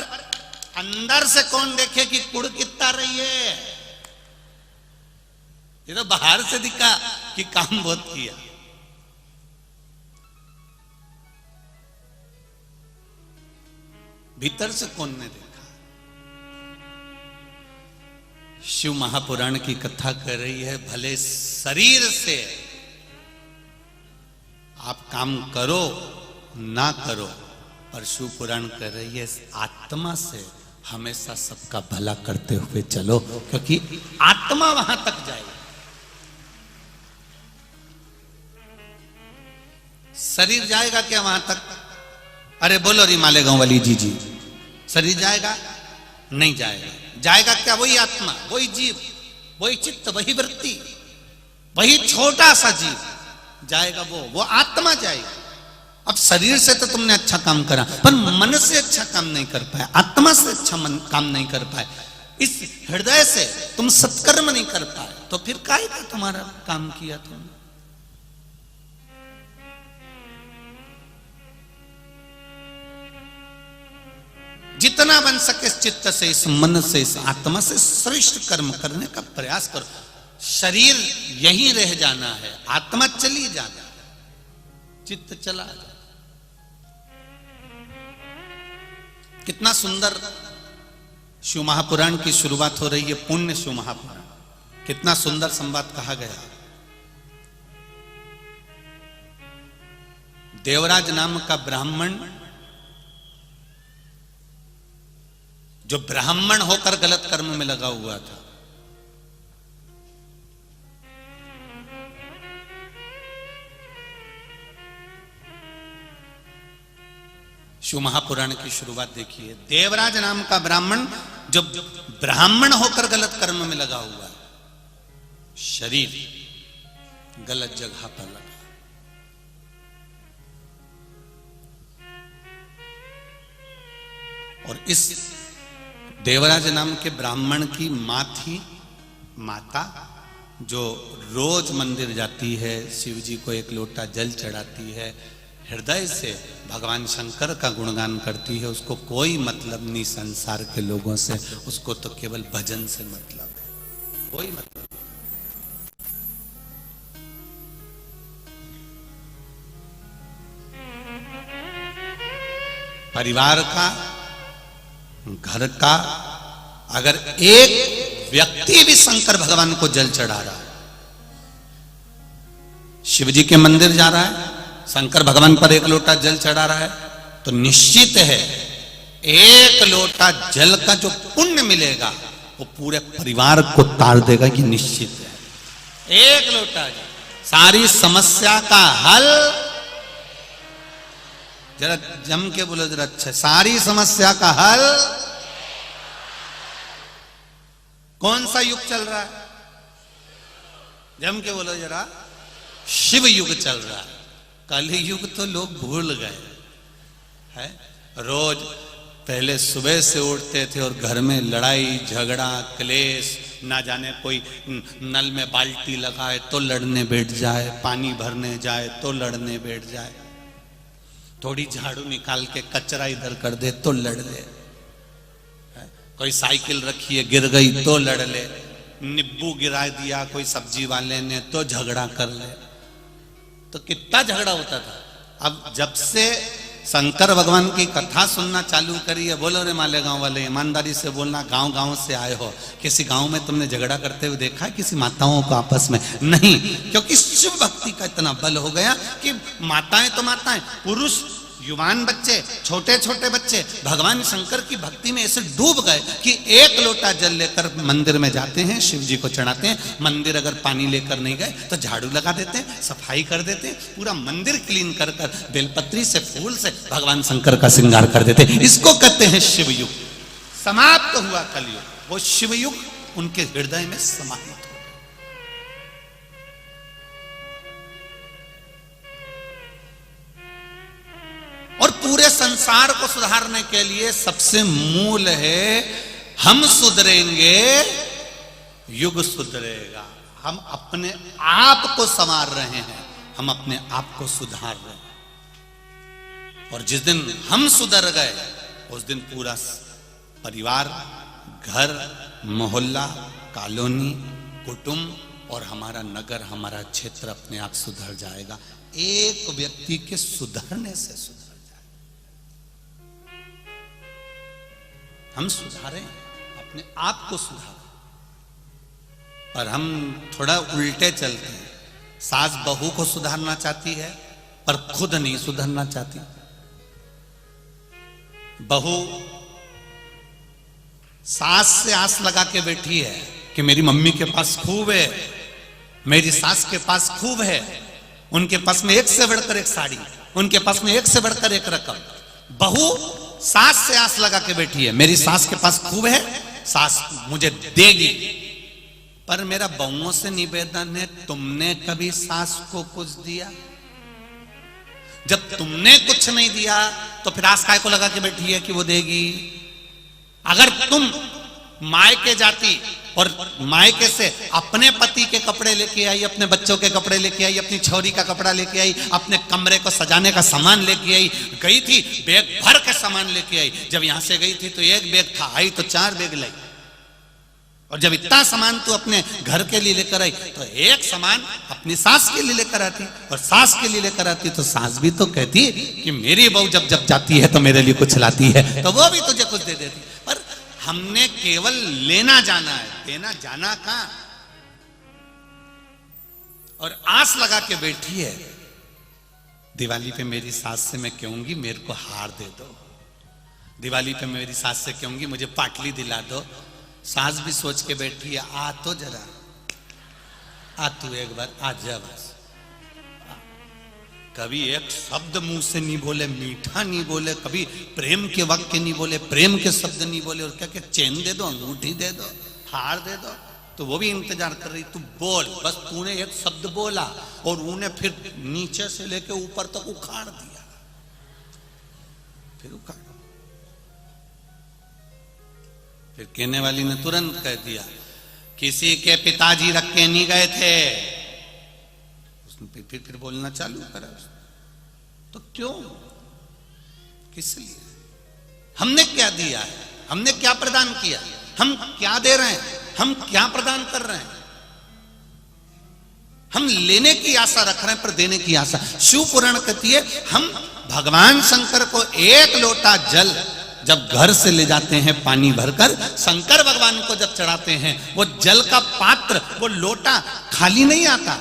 अंदर से कौन देखे कि कुड़ कितना रही है? ये तो बाहर से दिखा कि काम बहुत किया। भीतर से कौन ने देखा? शिव महापुराण की कथा कर रही है, भले शरीर से आप काम करो ना करो, पर शिव पुराण कर रही है आत्मा से हमेशा सबका भला करते हुए चलो, क्योंकि आत्मा वहां तक जाएगी। शरीर जाएगा क्या वहां तक? अरे बोलो री मालेगांव वाली जी, शरीर जाएगा? नहीं जाएगा। जाएगा क्या? वही आत्मा, वही जीव, वही चित्त, वही वृत्ति, वही छोटा सा जीव जाएगा, वो आत्मा जाएगी। अब शरीर से तो तुमने अच्छा काम करा, पर मन से अच्छा काम नहीं कर पाए, आत्मा से अच्छा काम नहीं कर पाए, इस हृदय से तुम सत्कर्म नहीं कर पाए, तो फिर काहे का तुम्हारा काम किया तुमने? जितना बन सके इस चित्त से, इस मन से, इस आत्मा से श्रेष्ठ कर्म करने का प्रयास करो। शरीर यहीं रह जाना है, आत्मा चली जाना है, चित्त चला जाना। कितना सुंदर शिव महापुराण की शुरुआत हो रही है, पुण्य शिव महापुराण। कितना सुंदर संवाद कहा गया। देवराज नाम का ब्राह्मण, जो ब्राह्मण होकर गलत कर्म में लगा हुआ था, शिव महापुराण की शुरुआत देखिए। देवराज नाम का ब्राह्मण जो ब्राह्मण होकर गलत कर्म में लगा हुआ है, शरीर गलत जगह पर लगा। और इस देवराज नाम के ब्राह्मण की मां थी, माता, जो रोज मंदिर जाती है, शिव जी को एक लोटा जल चढ़ाती है, हृदय से भगवान शंकर का गुणगान करती है। उसको कोई मतलब नहीं संसार के लोगों से, उसको तो केवल भजन से मतलब है, कोई मतलब नहीं। परिवार का, घर का अगर एक व्यक्ति भी शंकर भगवान को जल चढ़ा रहा है, शिव जी के मंदिर जा रहा है, शंकर भगवान पर एक लोटा जल चढ़ा रहा है, तो निश्चित है एक लोटा जल का जो पुण्य मिलेगा वो पूरे परिवार को तार देगा, कि निश्चित है। एक लोटा जल, सारी समस्या का हल, जरा जम के बोलो जरा अच्छा, सारी समस्या का हल। कौन सा युग चल रहा है? जम के बोलो जरा, शिव युग चल रहा है। कली युग तो लोग भूल गए है। रोज पहले सुबह से उठते थे और घर में लड़ाई झगड़ा क्लेश, ना जाने कोई नल में बाल्टी लगाए तो लड़ने बैठ जाए, पानी भरने जाए तो लड़ने बैठ जाए, थोड़ी झाड़ू निकाल के कचरा इधर कर दे तो लड़ ले, कोई साइकिल रखी है गिर गई तो लड़ ले, नींबू गिरा दिया कोई सब्जी वाले ने तो झगड़ा कर ले। तो कितना झगड़ा होता था। अब जब से शंकर भगवान की कथा सुनना चालू करी है, बोलो रे मालेगांव वाले, ईमानदारी से बोलना, गांव गांव से आए हो, किसी गांव में तुमने झगड़ा करते हुए देखा है किसी माताओं को आपस में? नहीं, क्योंकि शिव भक्ति का इतना बल हो गया कि माताएं तो माताएं, पुरुष, युवान बच्चे, छोटे छोटे बच्चे भगवान शंकर की भक्ति में ऐसे डूब गए कि एक लोटा जल लेकर मंदिर में जाते हैं, शिव जी को चढ़ाते हैं। मंदिर अगर पानी लेकर नहीं गए तो झाड़ू लगा देते हैं, सफाई कर देते हैं, पूरा मंदिर क्लीन कर कर बेलपत्री से, फूल से भगवान शंकर का श्रृंगार कर देते हैं। इसको कहते हैं शिव युग। समाप्त हुआ कलयुग, वो शिव युग उनके हृदय में समाहित हो। और पूरे संसार को सुधारने के लिए सबसे मूल है, हम सुधरेंगे युग सुधरेगा। हम अपने आप को संवार रहे हैं, हम अपने आप को सुधार रहे हैं। और जिस दिन हम सुधर गए उस दिन पूरा परिवार, घर, मोहल्ला, कॉलोनी, कुटुंब और हमारा नगर, हमारा क्षेत्र अपने आप सुधर जाएगा। एक व्यक्ति के सुधरने से सुधर, हम सुधारें, अपने आप को सुधारें। पर हम थोड़ा उल्टे चलते हैं। सास बहू को सुधारना चाहती है पर खुद नहीं सुधरना चाहती। बहू सास से आस लगा के बैठी है कि मेरी मम्मी के पास खूब है, मेरी सास के पास खूब है, उनके पास में एक से बढ़कर एक साड़ी, उनके पास में एक से बढ़कर एक रकम। बहू सास से आस लगा के बैठी है, मेरी सास के पास खूब है, सास मुझे देगी। पर मेरा बहुओं से निवेदन है, तुमने कभी सास को कुछ दिया? जब तुमने कुछ नहीं दिया तो फिर आस काय को लगा के बैठी है कि वो देगी? अगर तुम मायके जाती और मायके से अपने पति के कपड़े लेके आई, अपने बच्चों के कपड़े लेके आई, अपनी छोरी का कपड़ा लेके आई, अपने कमरे को सजाने का सामान लेके आई, गई थी बैग भर के सामान लेके आई। जब यहां से गई थी तो एक बैग था, आई तो 4 बैग लाई। और जब इतना सामान तू अपने घर के लिए लेकर आई तो एक सामान अपनी सास के लिए लेकर आती, और सास के लिए लेकर आती तो सास भी तो कहती कि मेरी बहू जब जब जाती है तो मेरे लिए कुछ लाती है, तो वो भी तुझे कुछ दे देती। पर हमने केवल लेना जाना है, देना जाना कहां? और आस लगा के बैठी है, दिवाली पे मेरी सास से मैं कहूंगी मेरे को हार दे दो, दिवाली पे मेरी सास से कहूंगी मुझे पाटली दिला दो। सास भी सोच के बैठी है, आ तो जरा, आ तू एक बार आ जा बस। कभी एक शब्द मुंह से नहीं बोले, मीठा नहीं बोले, कभी प्रेम के वाक्य नहीं बोले, प्रेम के शब्द नहीं बोले, और क्या क्या चेन दे दो, अंगूठी दे दो, हार दे दो, तो वो भी इंतजार कर रही, तू बोल, बस तूने एक शब्द बोला और उन्हें फिर नीचे से लेके ऊपर तक उखाड़ दिया, फिर उखाड़, फिर कहने वाली ने तुरंत कह दिया किसी के पिताजी रख के नहीं गए थे। उसने फिर बोलना चालू करा, तो क्यों, किस लिए, हमने क्या दिया है, हमने क्या प्रदान किया, हम क्या दे रहे हैं, हम क्या प्रदान कर रहे हैं। हम लेने की आशा रख रहे हैं पर देने की आशा। शिव पुराण कहती है हम भगवान शंकर को एक लोटा जल जब घर से ले जाते हैं पानी भरकर, शंकर भगवान को जब चढ़ाते हैं, वो जल का पात्र, वो लोटा खाली नहीं आता।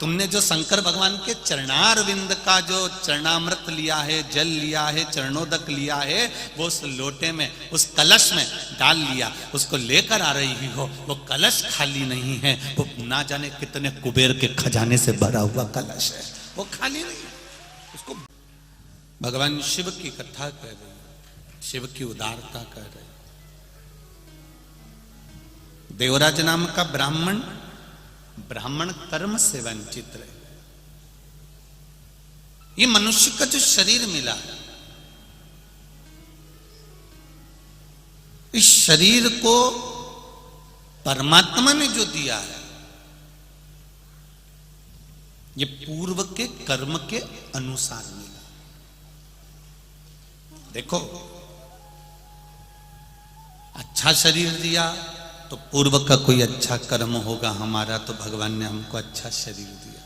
तुमने जो शंकर भगवान के चरणारविंद का जो चरणामृत लिया है, जल लिया है, चरणोदक लिया है, वो उस लोटे में, उस कलश में डाल लिया, उसको लेकर आ रही हो, वो कलश खाली नहीं है, वो ना जाने कितने कुबेर के खजाने से भरा हुआ कलश है, वो खाली नहीं है। उसको भगवान शिव की कथा कह रही, शिव की उदारता कह रही। देवराज नाम का ब्राह्मण कर्म से वंचित रहे। ये मनुष्य का जो शरीर मिला, इस शरीर को परमात्मा ने जो दिया है, ये पूर्व के कर्म के अनुसार मिला। देखो, अच्छा शरीर दिया तो पूर्व का कोई अच्छा कर्म होगा हमारा, तो भगवान ने हमको अच्छा शरीर दिया।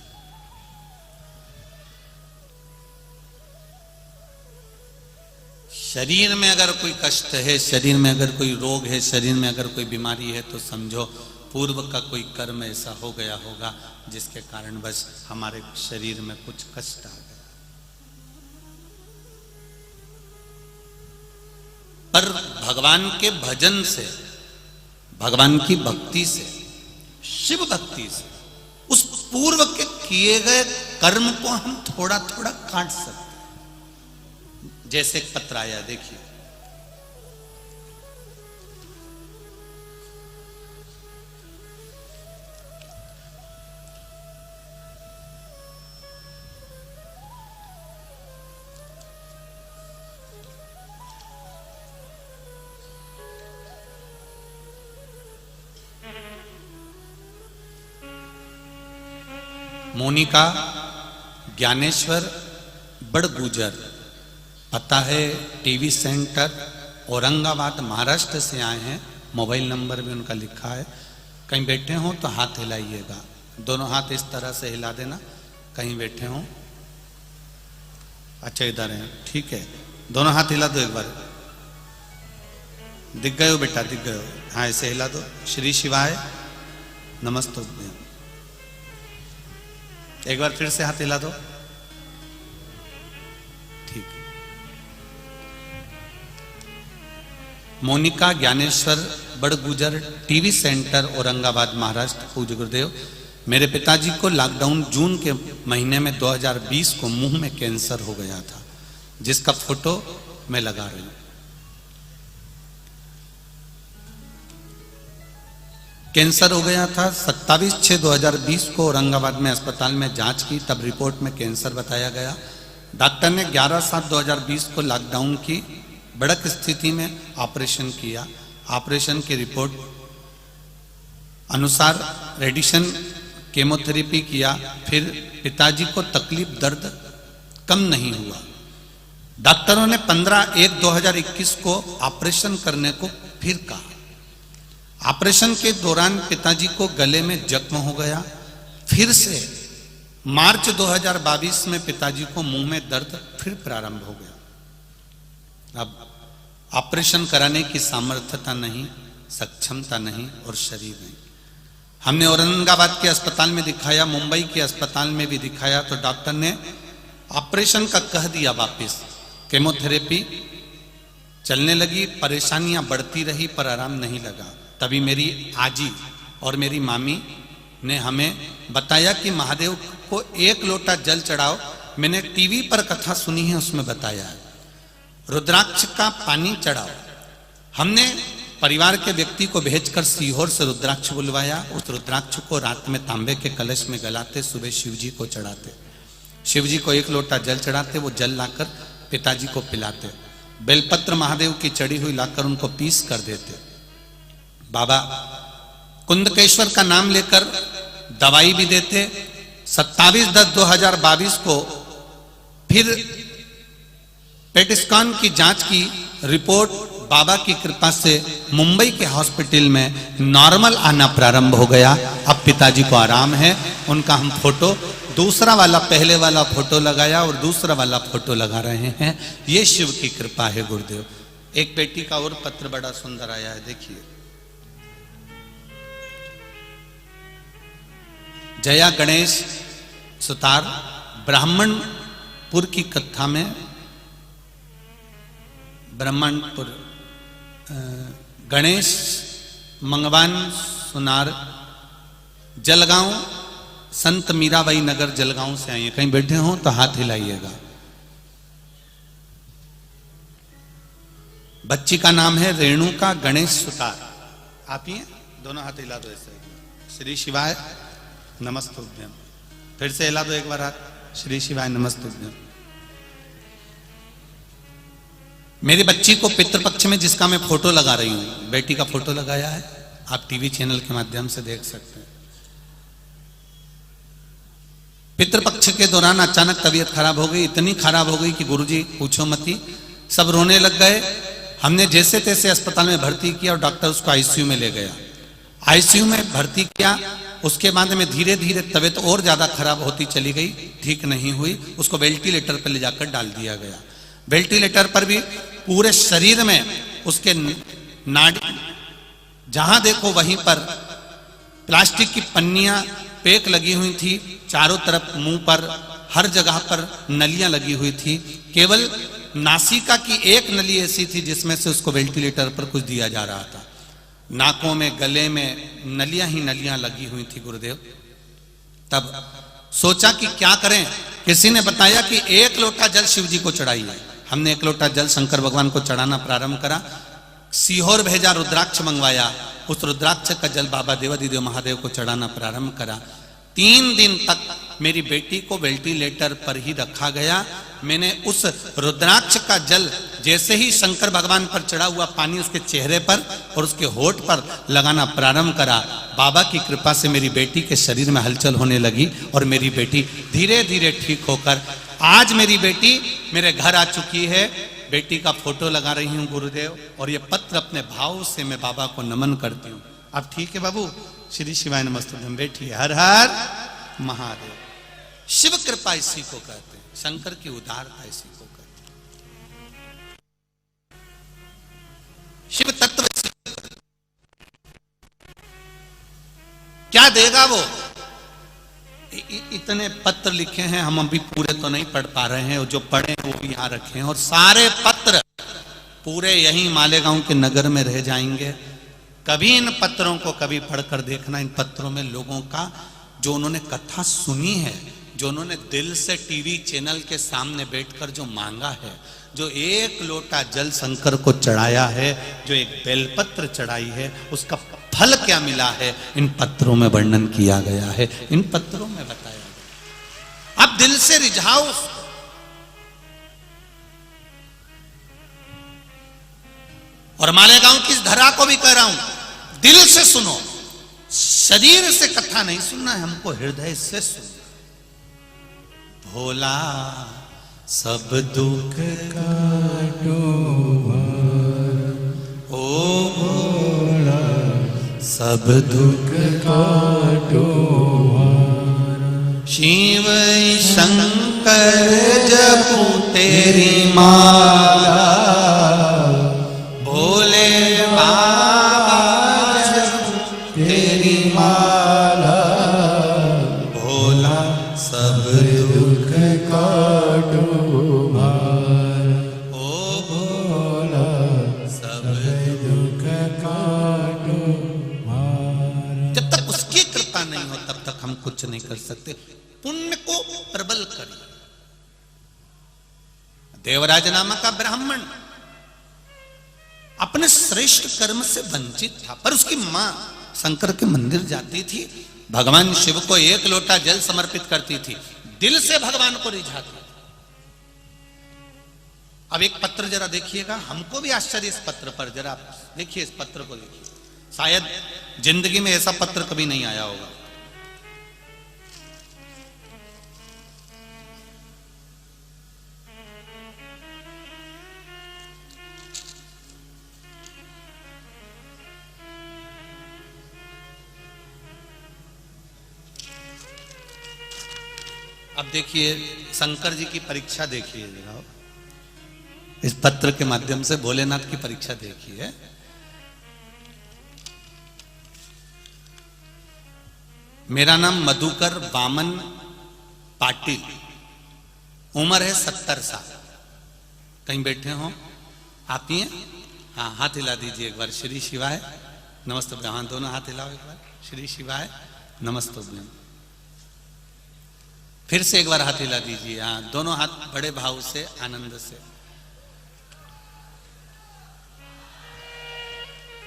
शरीर में अगर कोई कष्ट है, शरीर में अगर कोई रोग है, शरीर में अगर कोई बीमारी है, तो समझो पूर्व का कोई कर्म ऐसा हो गया होगा जिसके कारण बस हमारे शरीर में कुछ कष्ट आ गया। पर भगवान के भजन से, भगवान की भक्ति से, शिव भक्ति से, उस पूर्व के किए गए कर्म को हम थोड़ा थोड़ा काट सकते हैं। जैसे एक पत्र आया, देखिए, मोनिका ज्ञानेश्वर बड़गुजर, पता है टीवी सेंटर, औरंगाबाद, महाराष्ट्र से आए हैं। मोबाइल नंबर भी उनका लिखा है। कहीं बैठे हो तो हाथ हिलाइएगा, दोनों हाथ इस तरह से हिला देना, कहीं बैठे हो। अच्छा, इधर है, ठीक है, दोनों हाथ हिला दो एक बार। दिख गए हो बेटा, दिख गए हो, हाँ ऐसे हिला दो। श्री शिवाय नमस्ते, एक बार फिर से हाथ हिला दो, ठीक। Monika Dnyaneshwar Badgujar, TV centre, Aurangabad, Maharashtra. पूज्य गुरुदेव, मेरे पिताजी को लॉकडाउन जून के महीने में 2020 को मुंह में कैंसर हो गया था, जिसका फोटो मैं लगा रही हूं। कैंसर हो गया था 27/6/2020 को। औरंगाबाद में अस्पताल में जांच की, तब रिपोर्ट में कैंसर बताया गया। डॉक्टर ने 11/7/2020 को लॉकडाउन की बड़क स्थिति में ऑपरेशन किया। ऑपरेशन की रिपोर्ट अनुसार रेडिएशन केमोथेरेपी किया। फिर पिताजी को तकलीफ, दर्द कम नहीं हुआ। डॉक्टरों ने 15/1/2021 को ऑपरेशन करने को फिर कहा। ऑपरेशन के दौरान पिताजी को गले में जख्म हो गया। फिर से मार्च 2022 में पिताजी को मुंह में दर्द फिर प्रारंभ हो गया। अब ऑपरेशन कराने की सामर्थ्यता नहीं, सक्षमता नहीं और शरीर नहीं। हमने औरंगाबाद के अस्पताल में दिखाया, मुंबई के अस्पताल में भी दिखाया, तो डॉक्टर ने ऑपरेशन का कह दिया वापस। केमोथेरेपी चलने लगी, परेशानियां बढ़ती रही पर आराम नहीं लगा। तभी मेरी आजी और मेरी मामी ने हमें बताया कि महादेव को 1 लोटा जल चढ़ाओ, मैंने टीवी पर कथा सुनी है, उसमें बताया है रुद्राक्ष का पानी चढ़ाओ। हमने परिवार के व्यक्ति को भेजकर सीहोर से रुद्राक्ष बुलवाया। उस रुद्राक्ष को रात में तांबे के कलश में गलाते, सुबह शिव जी को चढ़ाते। शिव जी को 1 लोटा जल चढ़ाते, वो जल लाकर पिताजी को पिलाते। बेलपत्र महादेव की चढ़ी हुई लाकर उनको पीस कर देते। बाबा कुंदकेश्वर का नाम लेकर दवाई भी देते। 27/10/2022 को फिर पेट स्कैन की जांच की रिपोर्ट बाबा की कृपा से मुंबई के हॉस्पिटल में नॉर्मल आना प्रारंभ हो गया। अब पिताजी को आराम है। उनका हम फोटो, दूसरा वाला पहले वाला फोटो लगाया और दूसरा वाला फोटो लगा रहे हैं। ये शिव की कृपा है गुरुदेव। एक बेटी का और पत्र बड़ा सुंदर आया है, देखिए। जया गणेश सुतार, ब्राह्मणपुर की कथा में, ब्राह्मणपुर गणेश मंगवान सुनार, जलगांव, संत मीराबाई नगर जलगांव से आई है। कहीं बैठे हो तो हाथ हिलाइएगा। बच्ची का नाम है रेणुका गणेश सुतार। आप ही हैं? दोनों हाथ हिला दो ऐसे। श्री शिवाय नमस्तुभ्यम। फिर से हिला दो एक बार हाथ। श्री शिवाय नमस्तुभ्यम। मेरी बच्ची को पितृपक्ष में, जिसका मैं फोटो लगा रही हूं, बेटी का फोटो लगाया है, आप टीवी चैनल के माध्यम से देख सकते हैं। पितृपक्ष के दौरान अचानक तबीयत खराब हो गई, इतनी खराब हो गई कि गुरुजी पूछो मती, सब रोने लग गए। हमने जैसे तैसे अस्पताल में भर्ती किया और डॉक्टर उसको आईसीयू में ले गया। आईसीयू में भर्ती किया। उसके बाद में धीरे धीरे तबीयत और ज्यादा खराब होती चली गई, ठीक नहीं हुई। उसको वेंटिलेटर पर ले जाकर डाल दिया गया। वेंटिलेटर पर भी पूरे शरीर में उसके नाड़ी, जहां देखो वहीं पर प्लास्टिक की पन्नियां पैक लगी हुई थी। चारों तरफ मुंह पर हर जगह पर नलियां लगी हुई थी। केवल नासिका की एक नली ऐसी थी जिसमें से उसको वेंटिलेटर पर कुछ दिया जा रहा था। नाकों में, गले में नलियां ही नलियां लगी हुई थी गुरुदेव। तब सोचा कि क्या करें। किसी ने बताया कि 1 लोटा जल शिव जी को चढ़ाइए। हमने 1 लोटा जल शंकर भगवान को चढ़ाना प्रारंभ करा। सीहोर भेजा, रुद्राक्ष मंगवाया। उस रुद्राक्ष का जल बाबा देवादिदेव महादेव को चढ़ाना प्रारंभ करा। 3 दिन तक मेरी बेटी को वेंटिलेटर पर ही रखा गया। मैंने उस रुद्राक्ष का जल जैसे ही शंकर भगवान पर चढ़ा हुआ पानी उसके चेहरे पर और उसके होठ पर लगाना प्रारंभ करा। बाबा की कृपा से मेरी बेटी के शरीर में हलचल होने लगी और मेरी बेटी धीरे धीरे ठीक होकर आज मेरी बेटी मेरे घर आ चुकी है। बेटी का फोटो लगा रही हूं गुरुदेव, और ये पत्र अपने भाव से मैं बाबा को नमन करती हूं। अब ठीक है बाबू? श्री शिवाय नमस्तुभ्यम। बैठिए। हर हर महादेव। शिव कृपा इसी को कहते हैं, शंकर की उदारता इसी को कहते हैं। शिव तत्व क्या देगा वो? इतने पत्र लिखे हैं, हम अभी पूरे तो नहीं पढ़ पा रहे हैं। जो पढ़े वो भी यहां रखे हैं और सारे पत्र पूरे यहीं मालेगांव के नगर में रह जाएंगे। कभी इन पत्रों को कभी पढ़कर देखना। इन पत्रों में लोगों का जो उन्होंने कथा सुनी है, जो उन्होंने दिल से टीवी चैनल के सामने बैठकर जो मांगा है, जो 1 लोटा जल शंकर को चढ़ाया है, जो एक बेलपत्र चढ़ाई है, उसका फल क्या मिला है, इन पत्रों में वर्णन किया गया है, इन पत्रों में बताया गया। आप दिल से रिझाओ उसको। और मालेगांव की इस धरा को भी कह रहा हूं, दिल से सुनो। शरीर से कथा नहीं सुनना है, हमको हृदय से सुनना। भोला सब दुख काटो ओ भोला सब दुख काटो शिव शंकर जपू तेरी माला, भोले बाबा जपू तेरी माला, भोला सब दुख काटो ओ भोला सब दुख काटो। जब तक उसकी कृपा नहीं हो तब तक हम कुछ नहीं कर सकते। पुण्य को प्रबल करिए, देवराज नामक का ब्राह्मण अपने श्रेष्ठ कर्म से वंचित था, पर उसकी मां शंकर के मंदिर जाती थी, भगवान शिव को 1 लोटा जल समर्पित करती थी, दिल से भगवान को रिझाती। अब एक पत्र जरा देखिएगा, हमको भी आश्चर्य इस पत्र पर, जरा देखिए इस पत्र को देखिए, शायद जिंदगी में ऐसा पत्र कभी नहीं आया होगा। अब देखिए शंकर जी की परीक्षा देखिए जरा, इस पत्र के माध्यम से भोलेनाथ की परीक्षा देखिए। मेरा नाम मधुकर वामन पाटिल, उम्र है 70 साल। कहीं बैठे हो आप ही हैं? हाँ, हाथ हिला दीजिए एक बार। श्री शिवाय नमस्ते। हाँ, दोनों हाथ हिलाओ एक बार। श्री शिवाय नमस्ते। फिर से एक बार हाथ हिला दीजिए। हाँ, दोनों हाथ बड़े भाव से, आनंद से।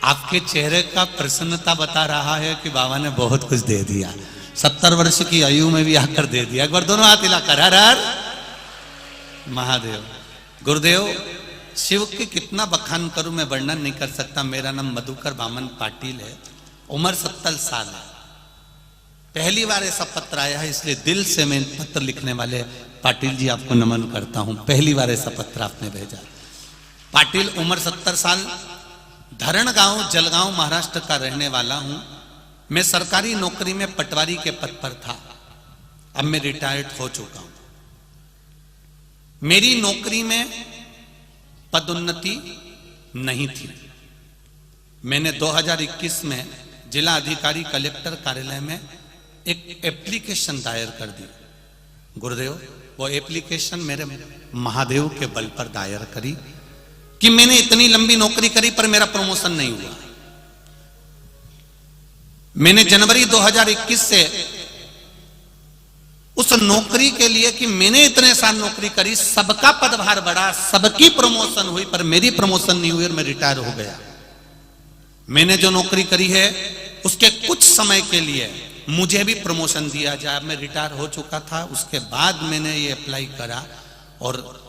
आपके चेहरे का प्रसन्नता बता रहा है कि बाबा ने बहुत कुछ दे दिया। 70 वर्ष की आयु में भी आकर दे दिया। एक बार दोनों हाथ हिलाकर हर हर महादेव। गुरुदेव, शिव के कितना बखान करूं मैं, वर्णन नहीं कर सकता। मेरा नाम मधुकर वामन पाटिल है, उम्र 70 साल है। पहली बार ऐसा पत्र आया है, इसलिए दिल से मैं पत्र लिखने वाले पाटिल जी आपको नमन करता हूं। पहली बार ऐसा पत्र आपने भेजा। पाटिल, उम्र 70 साल, धरण गांव जलगांव महाराष्ट्र का रहने वाला हूं। मैं सरकारी नौकरी में पटवारी के पद पर था, अब मैं रिटायर्ड हो चुका हूं। मेरी नौकरी में पदोन्नति नहीं थी। मैंने 2021 में जिला अधिकारी कलेक्टर कार्यालय में एक एप्लीकेशन दायर कर दी। गुरुदेव, वो एप्लीकेशन मेरे महादेव के बल पर दायर करी कि मैंने इतनी लंबी नौकरी करी पर मेरा प्रमोशन नहीं हुआ। मैंने जनवरी 2021 से उस नौकरी के लिए कि मैंने इतने साल नौकरी करी, सबका पदभार बढ़ा, सबकी प्रमोशन हुई, पर मेरी प्रमोशन नहीं हुई और मैं रिटायर हो गया। मैंने जो नौकरी करी है उसके कुछ समय के लिए मुझे भी प्रमोशन दिया जाए। मैं रिटायर हो चुका था, उसके बाद मैंने ये अप्लाई करा। और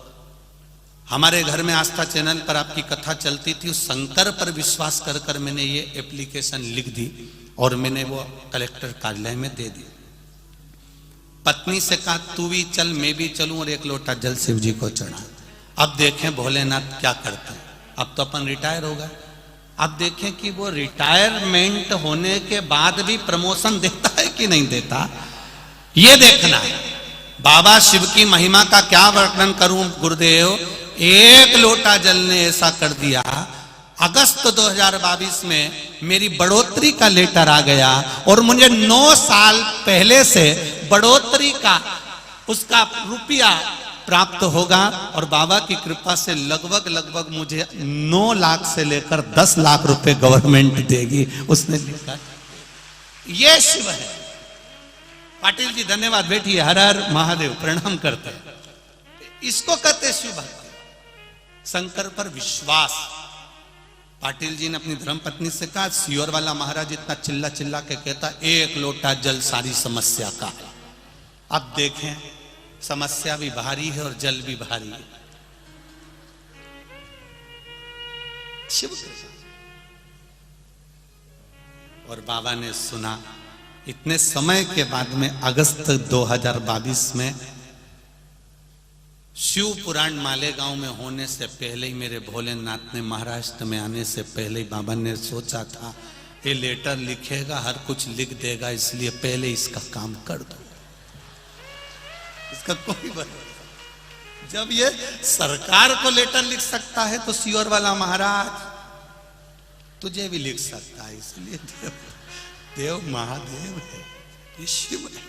हमारे घर में आस्था चैनल पर आपकी कथा चलती थी, उस शंकर पर विश्वास कर कर मैंने ये एप्लीकेशन लिख दी और मैंने वो कलेक्टर कार्यालय में दे दी। पत्नी से कहा तू भी चल, मैं भी चलूं, और 1 लोटा जल शिव जी को चढ़ा। अब देखें भोलेनाथ क्या करते हैं। अब तो अपन रिटायर हो गए। अब देखें कि वो रिटायरमेंट होने के बाद भी प्रमोशन देता है कि नहीं देता, ये देखना है। बाबा शिव की महिमा का क्या वर्णन करूं गुरुदेव। 1 लोटा जल ने ऐसा कर दिया। अगस्त 2022 में मेरी बढ़ोतरी का लेटर आ गया और मुझे 9 साल पहले से बढ़ोतरी का उसका रुपया प्राप्त होगा। और बाबा की कृपा से लगभग मुझे 9 लाख से लेकर 10 लाख रुपए गवर्नमेंट देगी। उसने लिखा, ये शिव है। पाटिल जी धन्यवाद, बैठिए। हर हर महादेव, प्रणाम करते हैं। इसको कहते शिव भक्ति, शंकर पर विश्वास। पाटिल जी ने अपनी धर्मपत्नी से कहा, सियोर वाला महाराज इतना चिल्ला चिल्ला के कहता 1 लोटा जल सारी समस्या का है। अब देखें, समस्या भी भारी है और जल भी भारी है। शिव और बाबा ने सुना। इतने समय के बाद में अगस्त 2022 में शिव पुराण मालेगांव में होने से पहले ही, मेरे भोलेनाथ ने महाराष्ट्र में आने से पहले ही बाबा ने सोचा था ये लेटर लिखेगा, हर कुछ लिख देगा, इसलिए पहले इसका काम कर दो। इसका कोई भरोसा। जब ये सरकार को लेटर लिख सकता है तो सियोर वाला महाराज तुझे भी लिख सकता है। इसलिए देव महादेव है, ये शिव है,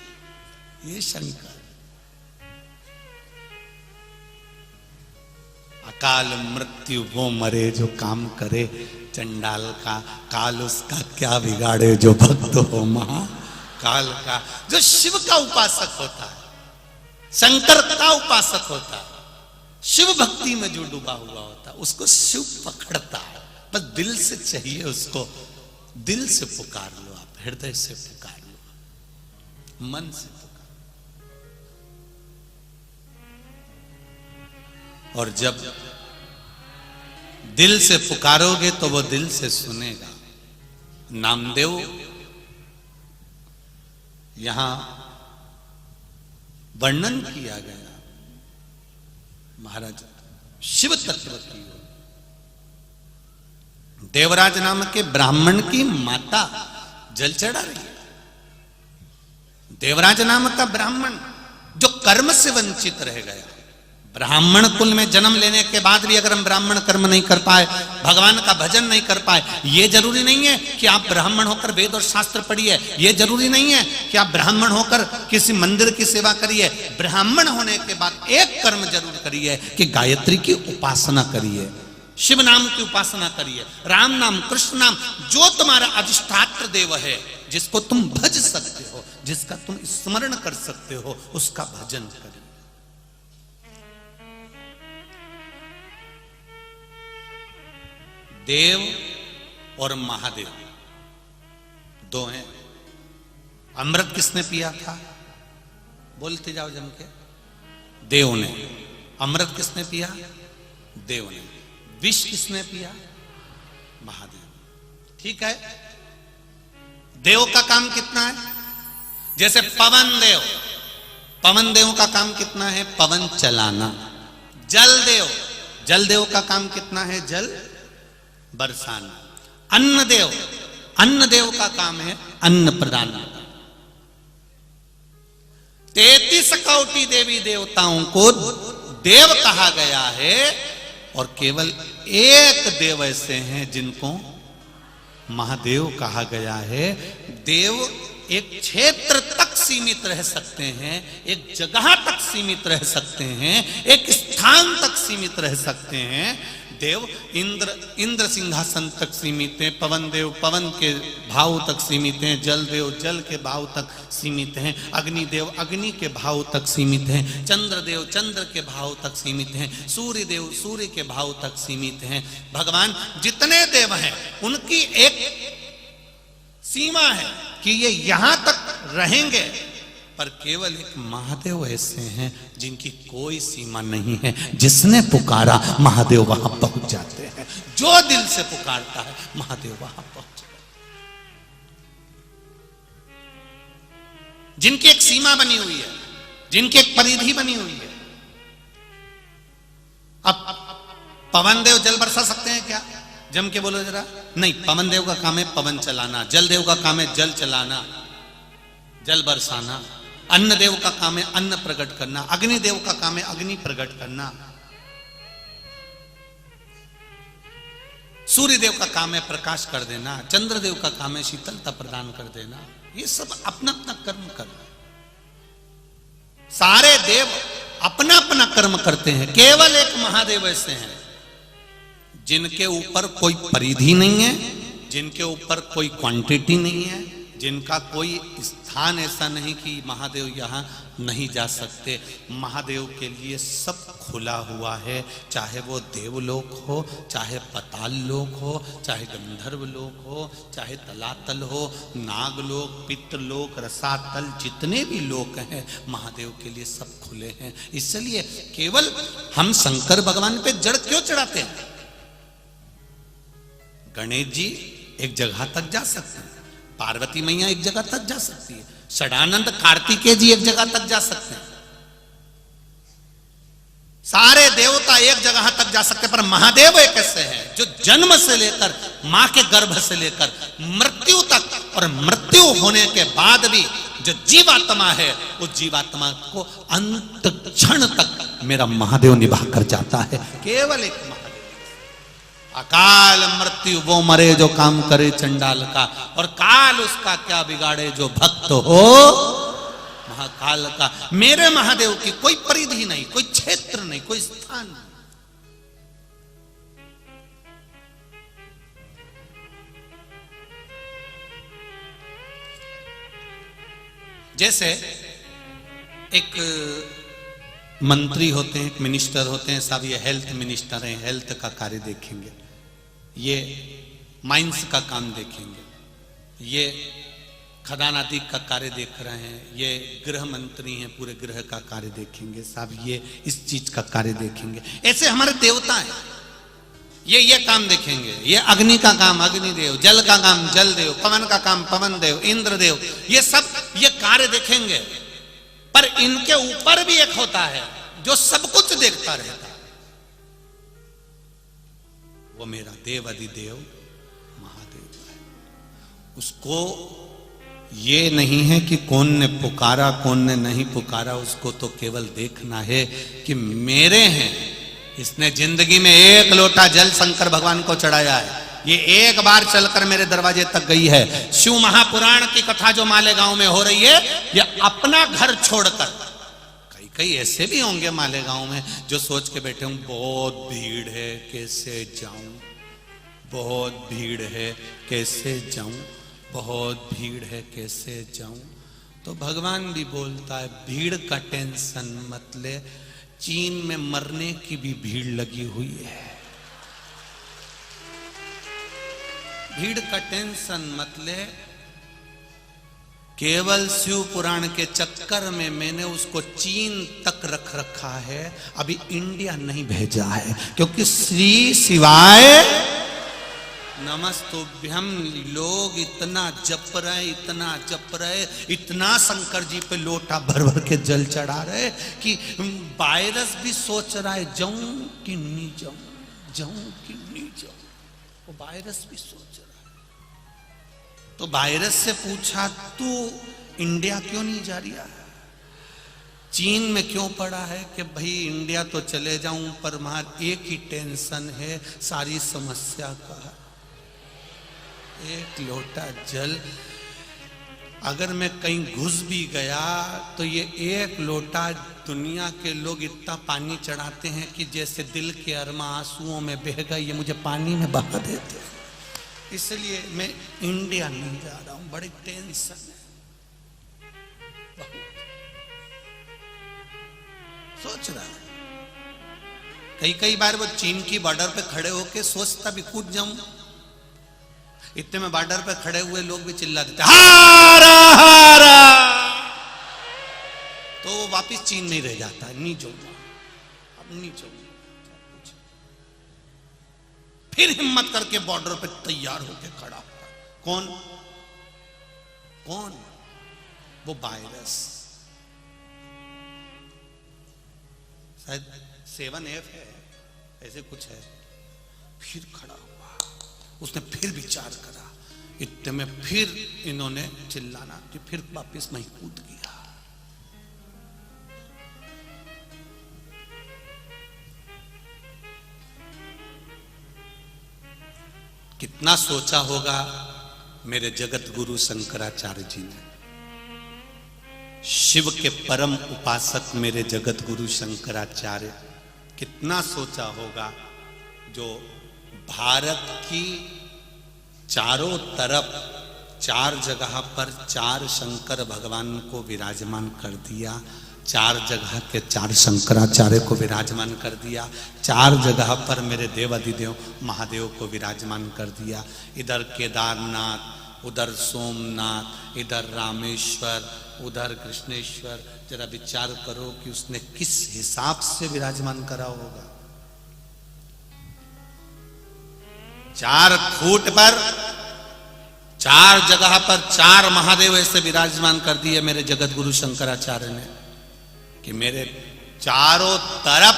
ये शंकर। अकाल मृत्यु वो मरे जो काम करे, चंडाल का काल उसका क्या बिगाड़े जो भक्त हो महाकाल का। जो शिव का उपासक होता है, शंकर का उपासक होता है, शिव भक्ति में जो डूबा हुआ होता है उसको शिव पकड़ता है। बस दिल से चाहिए उसको, दिल से पुकार लो आप, हृदय से पुकार लो, मन से पुकार। और जब दिल से पुकारोगे तो वो दिल से सुनेगा। नामदेव यहां वर्णन किया गया महाराज शिव तत्व की। देवराज नाम के ब्राह्मण की माता जल चढ़ा रही है। देवराज नाम का ब्राह्मण जो कर्म से वंचित रह गया, ब्राह्मण कुल में जन्म लेने के बाद भी अगर हम ब्राह्मण कर्म नहीं कर पाए, भगवान का भजन नहीं कर पाए, ये जरूरी नहीं है कि आप ब्राह्मण होकर वेद और शास्त्र पढ़िए, ये जरूरी नहीं है कि आप ब्राह्मण होकर किसी मंदिर की सेवा करिए। ब्राह्मण होने के बाद एक कर्म जरूर करिए कि गायत्री की उपासना करिए, शिव नाम की उपासना करिए, राम नाम, कृष्ण नाम, जो तुम्हारा अधिष्ठात्र देव है, जिसको तुम भज सकते हो, जिसका तुम स्मरण कर सकते हो, उसका भजन करिए। देव और महादेव दो हैं। अमृत किसने पिया था? बोलते जाओ जम के। देव ने। अमृत किसने पिया? देव ने। विष किसने पिया? महादेव। ठीक है। देव का काम कितना है? जैसे पवन देव, पवन देव का काम कितना है? पवन चलाना। जल देव, जल देव का काम कितना है? जल बरसाना। अन्न देव, अन्न देव का काम है अन्न प्रदान। 33 कोटि देवी देवताओं को देव कहा गया है और केवल एक देव ऐसे हैं जिनको महादेव कहा गया है। देव एक क्षेत्र तक सीमित रह सकते हैं, एक जगह तक सीमित रह सकते हैं, एक स्थान तक सीमित रह सकते हैं। देव इंद्र सिंहासन तक सीमित हैं, पवन देव पवन के भाव तक सीमित हैं, जल देव जल के भाव तक सीमित हैं, अग्नि देव अग्नि के भाव तक सीमित हैं, चंद्र देव चंद्र के भाव तक सीमित हैं, सूर्य देव सूर्य के भाव तक सीमित हैं। भगवान जितने देव हैं उनकी एक सीमा है कि ये यहां तक रहेंगे, पर केवल एक महादेव ऐसे हैं जिनकी कोई सीमा नहीं है। जिसने पुकारा महादेव वहां पहुंच जाते हैं। जो दिल से पुकारता है महादेव वहां पहुंच जाते हैं। जिनकी एक सीमा बनी हुई है, जिनकी एक परिधि बनी हुई है। अब पवन देव जल बरसा सकते हैं क्या? जम के बोलो जरा। नहीं, पवन देव का काम है पवन चलाना, जल देव का काम है जल चलाना, जल बरसाना। अन्न देव का काम है अन्न प्रकट करना, अग्नि देव का काम है अग्नि प्रकट करना, सूर्य देव का काम है प्रकाश कर देना, चंद्र देव का काम है शीतलता प्रदान कर देना। ये सब अपना अपना कर्म कर रहे हैं। सारे देव अपना अपना कर्म करते हैं। केवल एक महादेव ऐसे हैं जिनके ऊपर कोई परिधि नहीं है, जिनके ऊपर कोई क्वांटिटी नहीं है, जिनका कोई स्थान ऐसा नहीं कि महादेव यहाँ नहीं जा सकते। महादेव के लिए सब खुला हुआ है, चाहे वो देवलोक हो, चाहे पताल लोक हो, चाहे गंधर्व लोक हो, चाहे तलातल हो, नागलोक, पितृलोक, रसातल, जितने भी लोक हैं महादेव के लिए सब खुले हैं। इसलिए केवल हम शंकर भगवान पे जड़ क्यों चढ़ाते हैं? गणेश जी एक जगह तक जा सकते हैं, पार्वती मैया एक जगह तक जा सकती है, षडानंद कार्तिकेय जी एक जगह तक जा सकते हैं, सारे देवता एक जगह तक जा सकते हैं। पर महादेव एक ऐसे हैं जो जन्म से लेकर मां के गर्भ से लेकर मृत्यु तक और मृत्यु होने के बाद भी जो जीवात्मा है उस जीवात्मा को अंत क्षण तक मेरा महादेव निभा कर जाता है। केवल एक अकाल मृत्यु वो मरे जो काम करे चंडाल का, और काल उसका क्या बिगाड़े जो भक्त हो महाकाल का। मेरे महादेव की कोई परिधि नहीं, कोई क्षेत्र नहीं, कोई स्थान नहीं। जैसे एक मंत्री होते हैं, एक मिनिस्टर होते हैं साहब, ये हेल्थ मिनिस्टर हैं, हेल्थ का कार्य देखेंगे, ये माइंस का काम देखेंगे, ये खदान आदि का कार्य देख रहे हैं, ये गृह मंत्री हैं, पूरे गृह का कार्य देखेंगे साहब, ये इस चीज का कार्य देखेंगे। ऐसे हमारे देवता हैं, ये काम देखेंगे, ये अग्नि का काम अग्निदेव, जल का काम जल देव, पवन का काम पवन देव, इंद्र देव, ये सब ये कार्य देखेंगे। पर इनके ऊपर भी एक होता है जो सब कुछ देखता रहता है, वो मेरा देव अधिदेव महादेव है। उसको ये नहीं है कि कौन ने पुकारा कौन ने नहीं पुकारा, उसको तो केवल देखना है कि मेरे हैं। इसने जिंदगी में एक लोटा जल शंकर भगवान को चढ़ाया है, ये एक बार चलकर मेरे दरवाजे तक गई है। शिव महापुराण की कथा जो मालेगांव में हो रही है, ये अपना घर छोड़कर, कई ऐसे भी होंगे मालेगांव में जो सोच के बैठे होंगे बहुत भीड़ है कैसे जाऊं, बहुत भीड़ है कैसे जाऊं, बहुत भीड़ है कैसे जाऊं। तो भगवान भी बोलता है भीड़ का टेंशन मत ले, चीन में मरने की भी भीड़ लगी हुई है, भीड़ का टेंशन मत ले। केवल शिव पुराण के चक्कर में मैंने उसको चीन तक रख रखा है, अभी इंडिया नहीं भेजा है, क्योंकि श्री शिवाय नमस्तुभ्यम लोग इतना जप रहे, इतना जप रहे, इतना शंकर जी पे लोटा भर भर के जल चढ़ा रहे कि वायरस भी सोच रहा है जाऊं कि नहीं जाऊं, जाऊं कि नहीं जाऊं, वो वायरस भी सोच रहा है। तो वायरस से पूछा तू इंडिया क्यों नहीं जा रहा है, चीन में क्यों पड़ा है कि भाई इंडिया तो चले जाऊं पर मार एक ही टेंशन है सारी समस्या का, एक लोटा जल। अगर मैं कहीं घुस भी गया तो ये एक लोटा दुनिया के लोग इतना पानी चढ़ाते हैं कि जैसे दिल के अरमा आंसुओं में बह गए, ये मुझे पानी में बहा देते हैं। इसलिए मैं इंडिया नहीं जा रहा हूं, बड़ी टेंशन है, बहुत सोच रहा है। कई बार वो चीन की बॉर्डर पे खड़े होके सोचता भी कूद जाऊं, इतने में बॉर्डर पे खड़े हुए लोग भी चिल्ला देते हारा हारा, तो वो वापिस चीन नहीं रह जाता, नहीं जाऊंगा अब नहीं जाऊंगा। फिर हिम्मत करके बॉर्डर पे तैयार होके खड़ा हुआ, कौन कौन, वो वायरस, शायद 7F है ऐसे कुछ है। फिर खड़ा हुआ, उसने फिर विचार करा, इतने में फिर इन्होंने चिल्लाना कि फिर वापिस वहीं कूद गया। कितना सोचा होगा मेरे जगत गुरु शंकराचार्य जी ने, शिव के परम उपासक मेरे जगत गुरु शंकराचार्य, कितना सोचा होगा जो भारत की चारों तरफ 4 जगह पर 4 शंकर भगवान को विराजमान कर दिया, 4 जगह के 4 शंकराचार्य को विराजमान कर दिया, 4 जगह पर मेरे देवाधिदेव महादेव को विराजमान कर दिया। इधर केदारनाथ, उधर सोमनाथ, इधर रामेश्वर, उधर कृष्णेश्वर। जरा विचार करो कि उसने किस हिसाब से विराजमान करा होगा। 4 फुट पर 4 जगह पर 4 महादेव ऐसे विराजमान कर दिए मेरे जगत गुरु शंकराचार्य ने कि मेरे चारों तरफ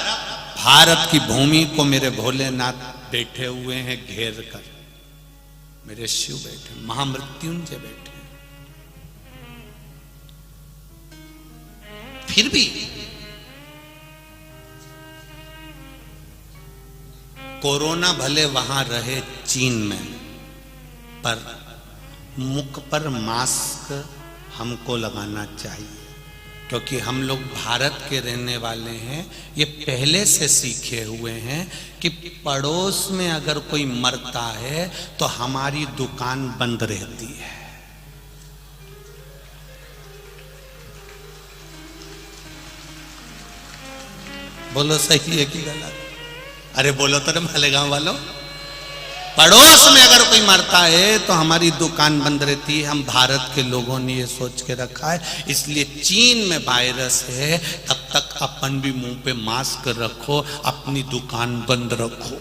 भारत की भूमि को मेरे भोलेनाथ बैठे हुए हैं घेर कर, मेरे शिव बैठे, महामृत्युंजय बैठे। फिर भी कोरोना भले वहां रहे चीन में, पर मुख पर मास्क हमको लगाना चाहिए, क्योंकि हम लोग भारत के रहने वाले हैं। ये पहले से सीखे हुए हैं कि पड़ोस में अगर कोई मरता है तो हमारी दुकान बंद रहती है। बोलो सही है कि गलत? अरे बोलो तो मालेगांव वालों। पड़ोस में अगर कोई मरता है तो हमारी दुकान बंद रहती है। हम भारत के लोगों ने ये सोच के रखा है, इसलिए चीन में वायरस है तब तक अपन भी मुंह पे मास्क रखो, अपनी दुकान बंद रखो।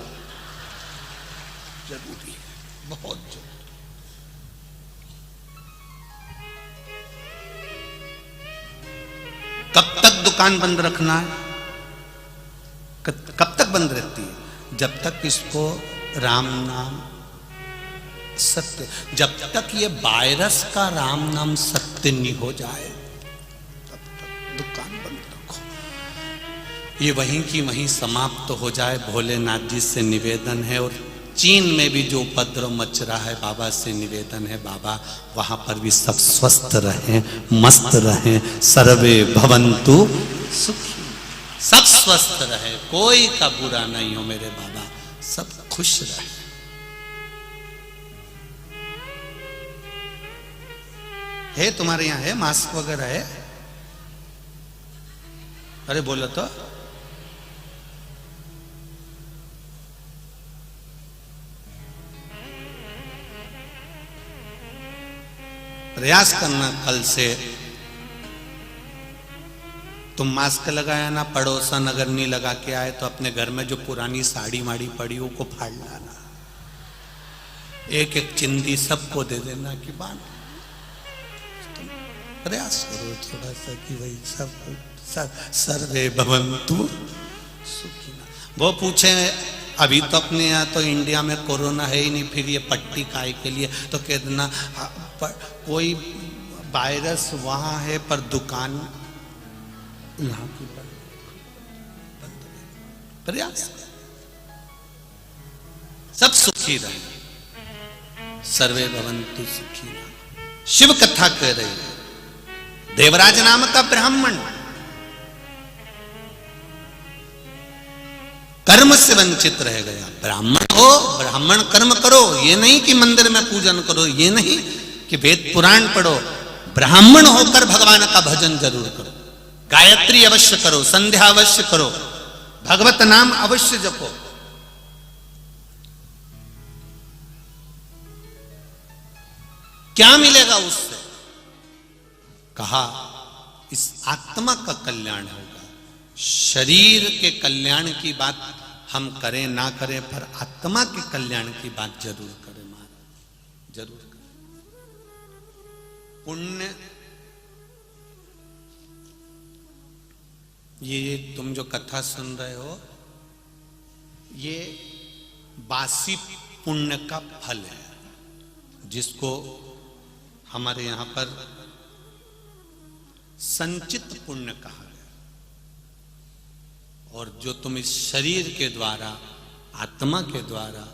जरूरी है, बहुत जरूरी। कब तक दुकान बंद रखना है? कब तक बंद रहती है? जब तक इसको राम नाम सत्य, जब तक ये वायरस का राम नाम सत्य नहीं हो जाए तब तक दुकान बंद रखो। ये वहीं की वहीं समाप्त हो जाए, भोलेनाथ जी से निवेदन है। और चीन में भी जो उपद्रव मच रहा है, बाबा से निवेदन है, बाबा वहां पर भी सब स्वस्थ रहें, मस्त रहें, सर्वे भवन्तु सुखी, सब स्वस्थ रहे, कोई का बुरा नहीं हो मेरे बाबा, सब खुश रहे। है तुम्हारे यहां है मास्क वगैरह है? अरे बोलो तो। प्रयास करना कल से तुम मास्क लगाया ना, पड़ोसन अगर नहीं लगा के आए तो अपने घर में जो पुरानी साड़ी माड़ी पड़ी हो को फाड़ लाना, एक एक चिंदी सबको दे देना कि बांट। तुम प्रयास करो थोड़ा सा कि भाई सब सर्वे भवन्तु सुखिनः। वो पूछे अभी तो अपने यहाँ तो इंडिया में कोरोना है ही नहीं, फिर ये पट्टी काय के लिए? तो कह देना कोई वायरस वहां है पर दुकान यहाँ की बंद। प्रयास सब सुखी रहे, सर्वे भवन्तु सुखिनः। शिव कथा कह रही है। देवराज नाम का ब्राह्मण कर्म से वंचित रह गया। ब्राह्मण हो, ब्राह्मण कर्म करो, ये नहीं कि मंदिर में पूजन करो, ये नहीं कि वेद पुराण पढ़ो, ब्राह्मण होकर भगवान का भजन जरूर करो, गायत्री अवश्य करो, संध्या अवश्य करो, भगवत नाम अवश्य जपो। क्या मिलेगा उससे? कहा इस आत्मा का कल्याण होगा। शरीर के कल्याण की बात हम करें ना करें, पर आत्मा के कल्याण की बात जरूर करें महाराज, जरूर करें। पुण्य ये तुम जो कथा सुन रहे हो, ये बासी पुण्य का फल है, जिसको हमारे यहां पर संचित पुण्य कहा गया। और जो तुम इस शरीर के द्वारा, आत्मा के द्वारा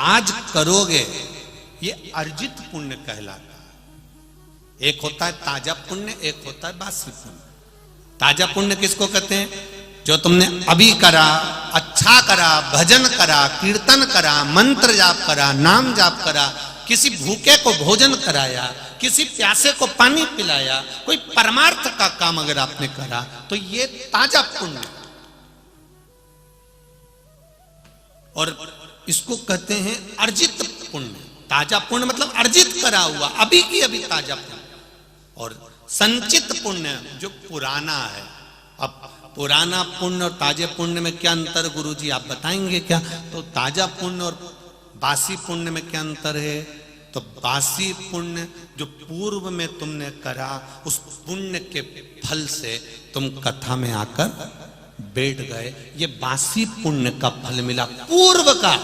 आज करोगे, ये अर्जित पुण्य कहलाता है। एक होता है ताजा पुण्य, एक होता है बासी पुण्य। ताजा पुण्य किसको कहते हैं? जो तुमने अभी करा, अच्छा करा, भजन करा, कीर्तन करा, मंत्र जाप करा, नाम जाप करा, किसी भूखे को भोजन कराया, किसी प्यासे को पानी पिलाया, कोई परमार्थ का काम अगर आपने करा तो ये ताजा पुण्य। और इसको कहते हैं अर्जित पुण्य। ताजा पुण्य मतलब अर्जित करा हुआ, अभी की अभी ताजा पुण्य। और संचित पुण्य जो पुराना है। अब पुराना पुण्य और ताजे पुण्य में क्या अंतर गुरुजी आप बताएंगे क्या? तो ताजा पुण्य और बासी पुण्य में क्या अंतर है? तो बासी पुण्य जो पूर्व में तुमने करा, उस पुण्य के फल से तुम कथा में आकर बैठ गए, ये बासी पुण्य का फल मिला। पूर्व का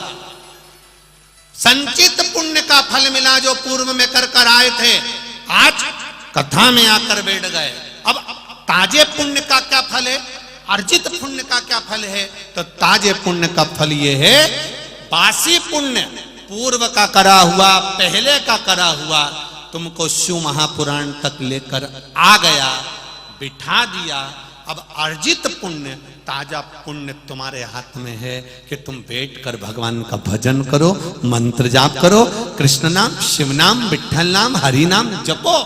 संचित पुण्य का फल मिला जो पूर्व में कर आए थे, आज कथा में आकर बैठ गए। अब ताजे पुण्य का क्या फल है, अर्जित पुण्य का क्या फल है? तो ताजे पुण्य का फल ये है, बासी पुण्य पूर्व का करा हुआ, पहले का करा हुआ तुमको शिव महापुराण तक लेकर आ गया, बिठा दिया। अब अर्जित पुण्य, ताजा पुण्य तुम्हारे हाथ में है कि तुम बैठकर भगवान का भजन करो, मंत्र जाप करो, कृष्ण नाम, शिव नाम, विठ्ठल नाम, हरि नाम जपो,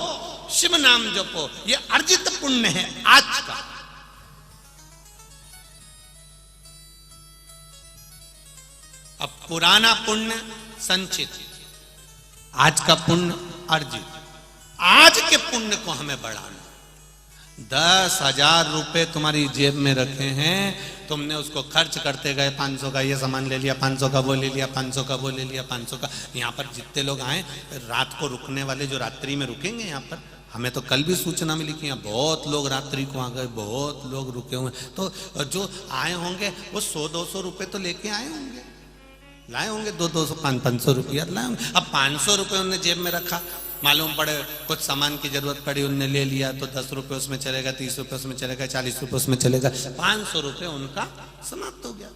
शिव नाम जपो। ये अर्जित पुण्य है आज का। अब पुराना पुण्य संचित, आज का पुण्य अर्जित। आज के पुण्य को हमें बढ़ाना। 10,000 रुपए तुम्हारी जेब में रखे हैं, तुमने उसको खर्च करते गए। 500 का ये सामान ले लिया, 500 का वो ले लिया, 500 का वो ले लिया, 500 का। यहाँ पर जितने लोग आए, रात को रुकने वाले जो रात्रि में रुकेंगे यहाँ पर, हमें तो कल भी सूचना मिली कि यहाँ बहुत लोग रात्रि को आ गए, बहुत लोग रुके हुए। तो जो आए होंगे वो 100-200 रुपए तो लेके आए होंगे, लाए होंगे 200-500 रुपया लाए होंगे। अब 500 रुपये उन्होंने जेब में रखा, मालूम पड़े कुछ सामान की जरूरत पड़ी, उनने ले लिया, तो 10 रुपये उसमें चलेगा, 30 रुपये उसमें चलेगा, 40 रुपये उसमें चलेगा, 500 रुपये उनका समाप्त हो गया।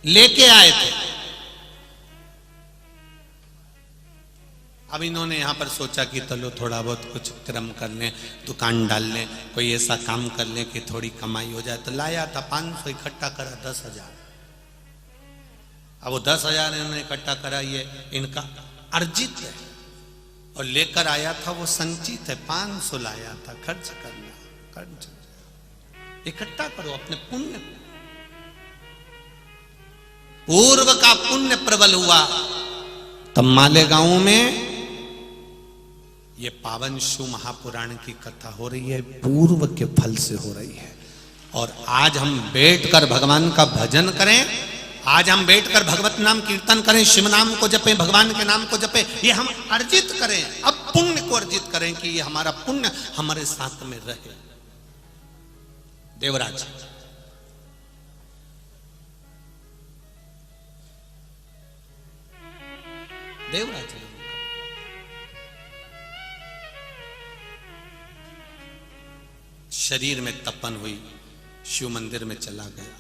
लेके आए थे। अब इन्होंने यहां पर सोचा कि चलो थोड़ा बहुत कुछ क्रम कर लें, दुकान डाल लें, कोई ऐसा काम कर लें कि थोड़ी कमाई हो जाए। तो लाया था 500, इकट्ठा करा 10,000। अब वो 10,000 इन्होंने इकट्ठा करा, ये इनका अर्जित है, और लेकर आया था वो संचित है। 500 लाया था, खर्च करना, खर्च इकट्ठा करो अपने पुण्य को। पूर्व का पुण्य प्रबल हुआ। तब मालेगांव में ये पावन शिव महापुराण की कथा हो रही है, पूर्व के फल से हो रही है। और आज हम बैठकर भगवान का भजन करें, आज हम बैठकर भगवत नाम कीर्तन करें, शिव नाम को जपें, भगवान के नाम को जपें, ये हम अर्जित करें। अब पुण्य को अर्जित करें कि ये हमारा पुण्य हमारे साथ में रहे। देवराज देवराज शरीर में तपन हुई, शिव मंदिर में चला गया।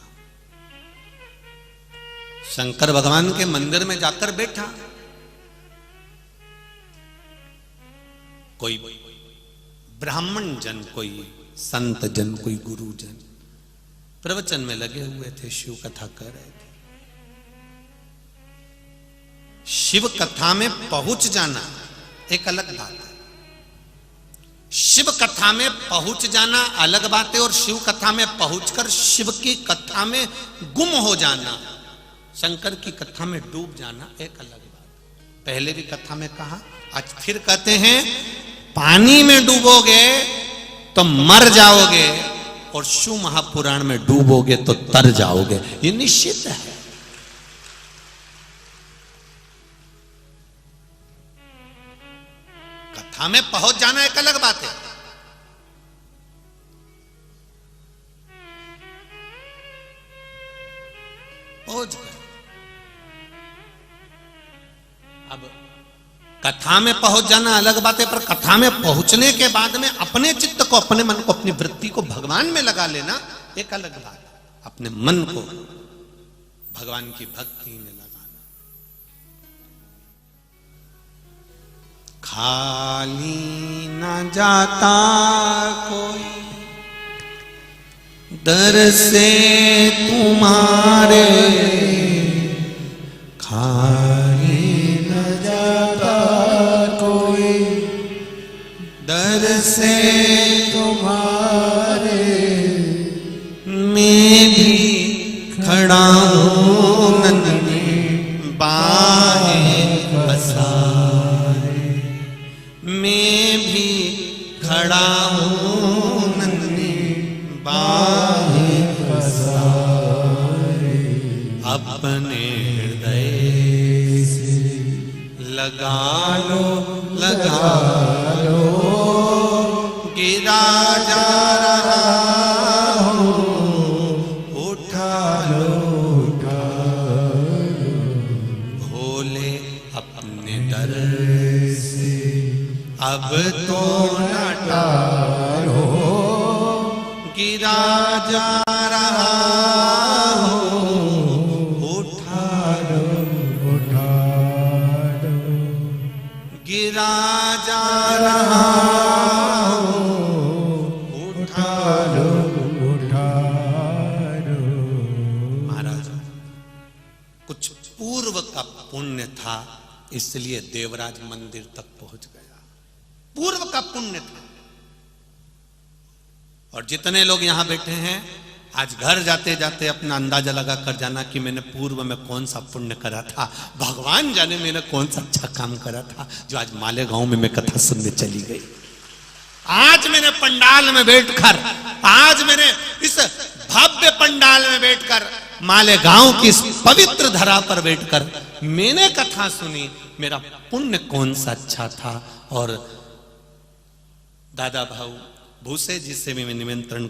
शंकर भगवान के मंदिर में जाकर बैठा। कोई ब्राह्मण जन, कोई संत जन, कोई गुरु जन प्रवचन में लगे हुए थे, शिव कथा कर रहे थे। शिव कथा में पहुंच जाना एक अलग बात है। शिव कथा में पहुंच जाना अलग बात है, और शिव कथा में पहुंचकर शिव की कथा में गुम हो जाना, शंकर की कथा में डूब जाना एक अलग बात। पहले भी कथा में कहा, आज फिर कहते हैं, पानी में डूबोगे तो मर जाओगे, और शिव महापुराण में डूबोगे तो तर जाओगे। ये निश्चित है। कथा में पहुंच जाना एक अलग बात है। पहुंच गए। अब कथा में पहुंच जाना अलग बात है, पर कथा में पहुंचने के बाद में अपने चित्त को, अपने मन को, अपनी वृत्ति को भगवान में लगा लेना एक अलग बात है। अपने मन को भगवान की भक्ति में लगाना। खाली न जाता कोई दर से तुम्हारे, खाली न जाता कोई दर से तुम्हारे, मैं भी खड़ा हूँ नन्ही बाहें पसारे, मैं भी खड़ा हूँ नन्ही बाहें पसारे, अपने हृदय से लगा लो, लगा लो, गिरा जा रहा हूँ, उठा लो, उठा लो, भोले अपने दर से अब तो न टालो, गिरा जा रहा हूँ, उठा लो, उठा लो, गिरा जा रहा हूँ, उठा लो, उठा लो। महाराज, कुछ पूर्व का पुण्य था, इसलिए देवराज मंदिर तक पहुंच गया। पूर्व का पुण्य था। और जितने लोग यहां बैठे हैं, आज घर जाते जाते अपना अंदाजा लगा कर जाना कि मैंने पूर्व में कौन सा पुण्य करा था, भगवान जाने मैंने कौन सा अच्छा काम करा था जो आज मालेगांव में मैं कथा सुनने चली गई। आज मैंने पंडाल में बैठकर, आज मैंने इस भव्य पंडाल में बैठकर, मालेगांव की इस पवित्र धरा पर बैठकर मैंने कथा सुनी, मेरा पुण्य कौन सा अच्छा था। और दादा भाऊ भूसे जी से भी मैं निमंत्रण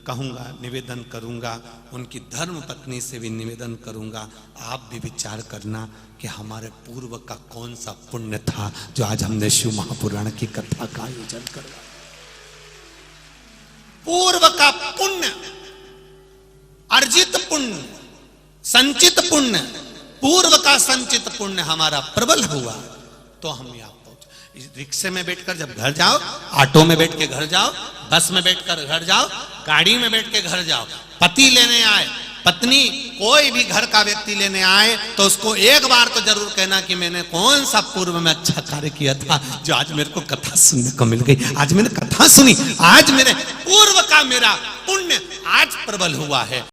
कहूंगा, निवेदन करूंगा, उनकी धर्म पत्नी से भी निवेदन करूंगा, आप भी विचार करना कि हमारे पूर्व का कौन सा पुण्य था जो आज हमने शिव महापुराण की कथा का आयोजन करवाया। पूर्व का पुण्य, अर्जित पुण्य, संचित पुण्य, पूर्व का संचित पुण्य हमारा प्रबल हुआ तो हम यहाँ पहुंचे। रिक्शे में बैठकर जब घर जाओ, ऑटो में बैठ के घर जाओ, बस में बैठकर घर जाओ, गाड़ी में बैठ के घर जाओ, पति लेने आए, पत्नी, कोई भी घर का व्यक्ति लेने आए तो उसको एक बार तो जरूर कहना कि मैंने कौन सा पूर्व में अच्छा कार्य किया था जो आज मेरे को कथा सुनने को मिल गई। आज मैंने कथा सुनी, आज मेरे पूर्व का मेरा पुण्य आज प्रबल हुआ है।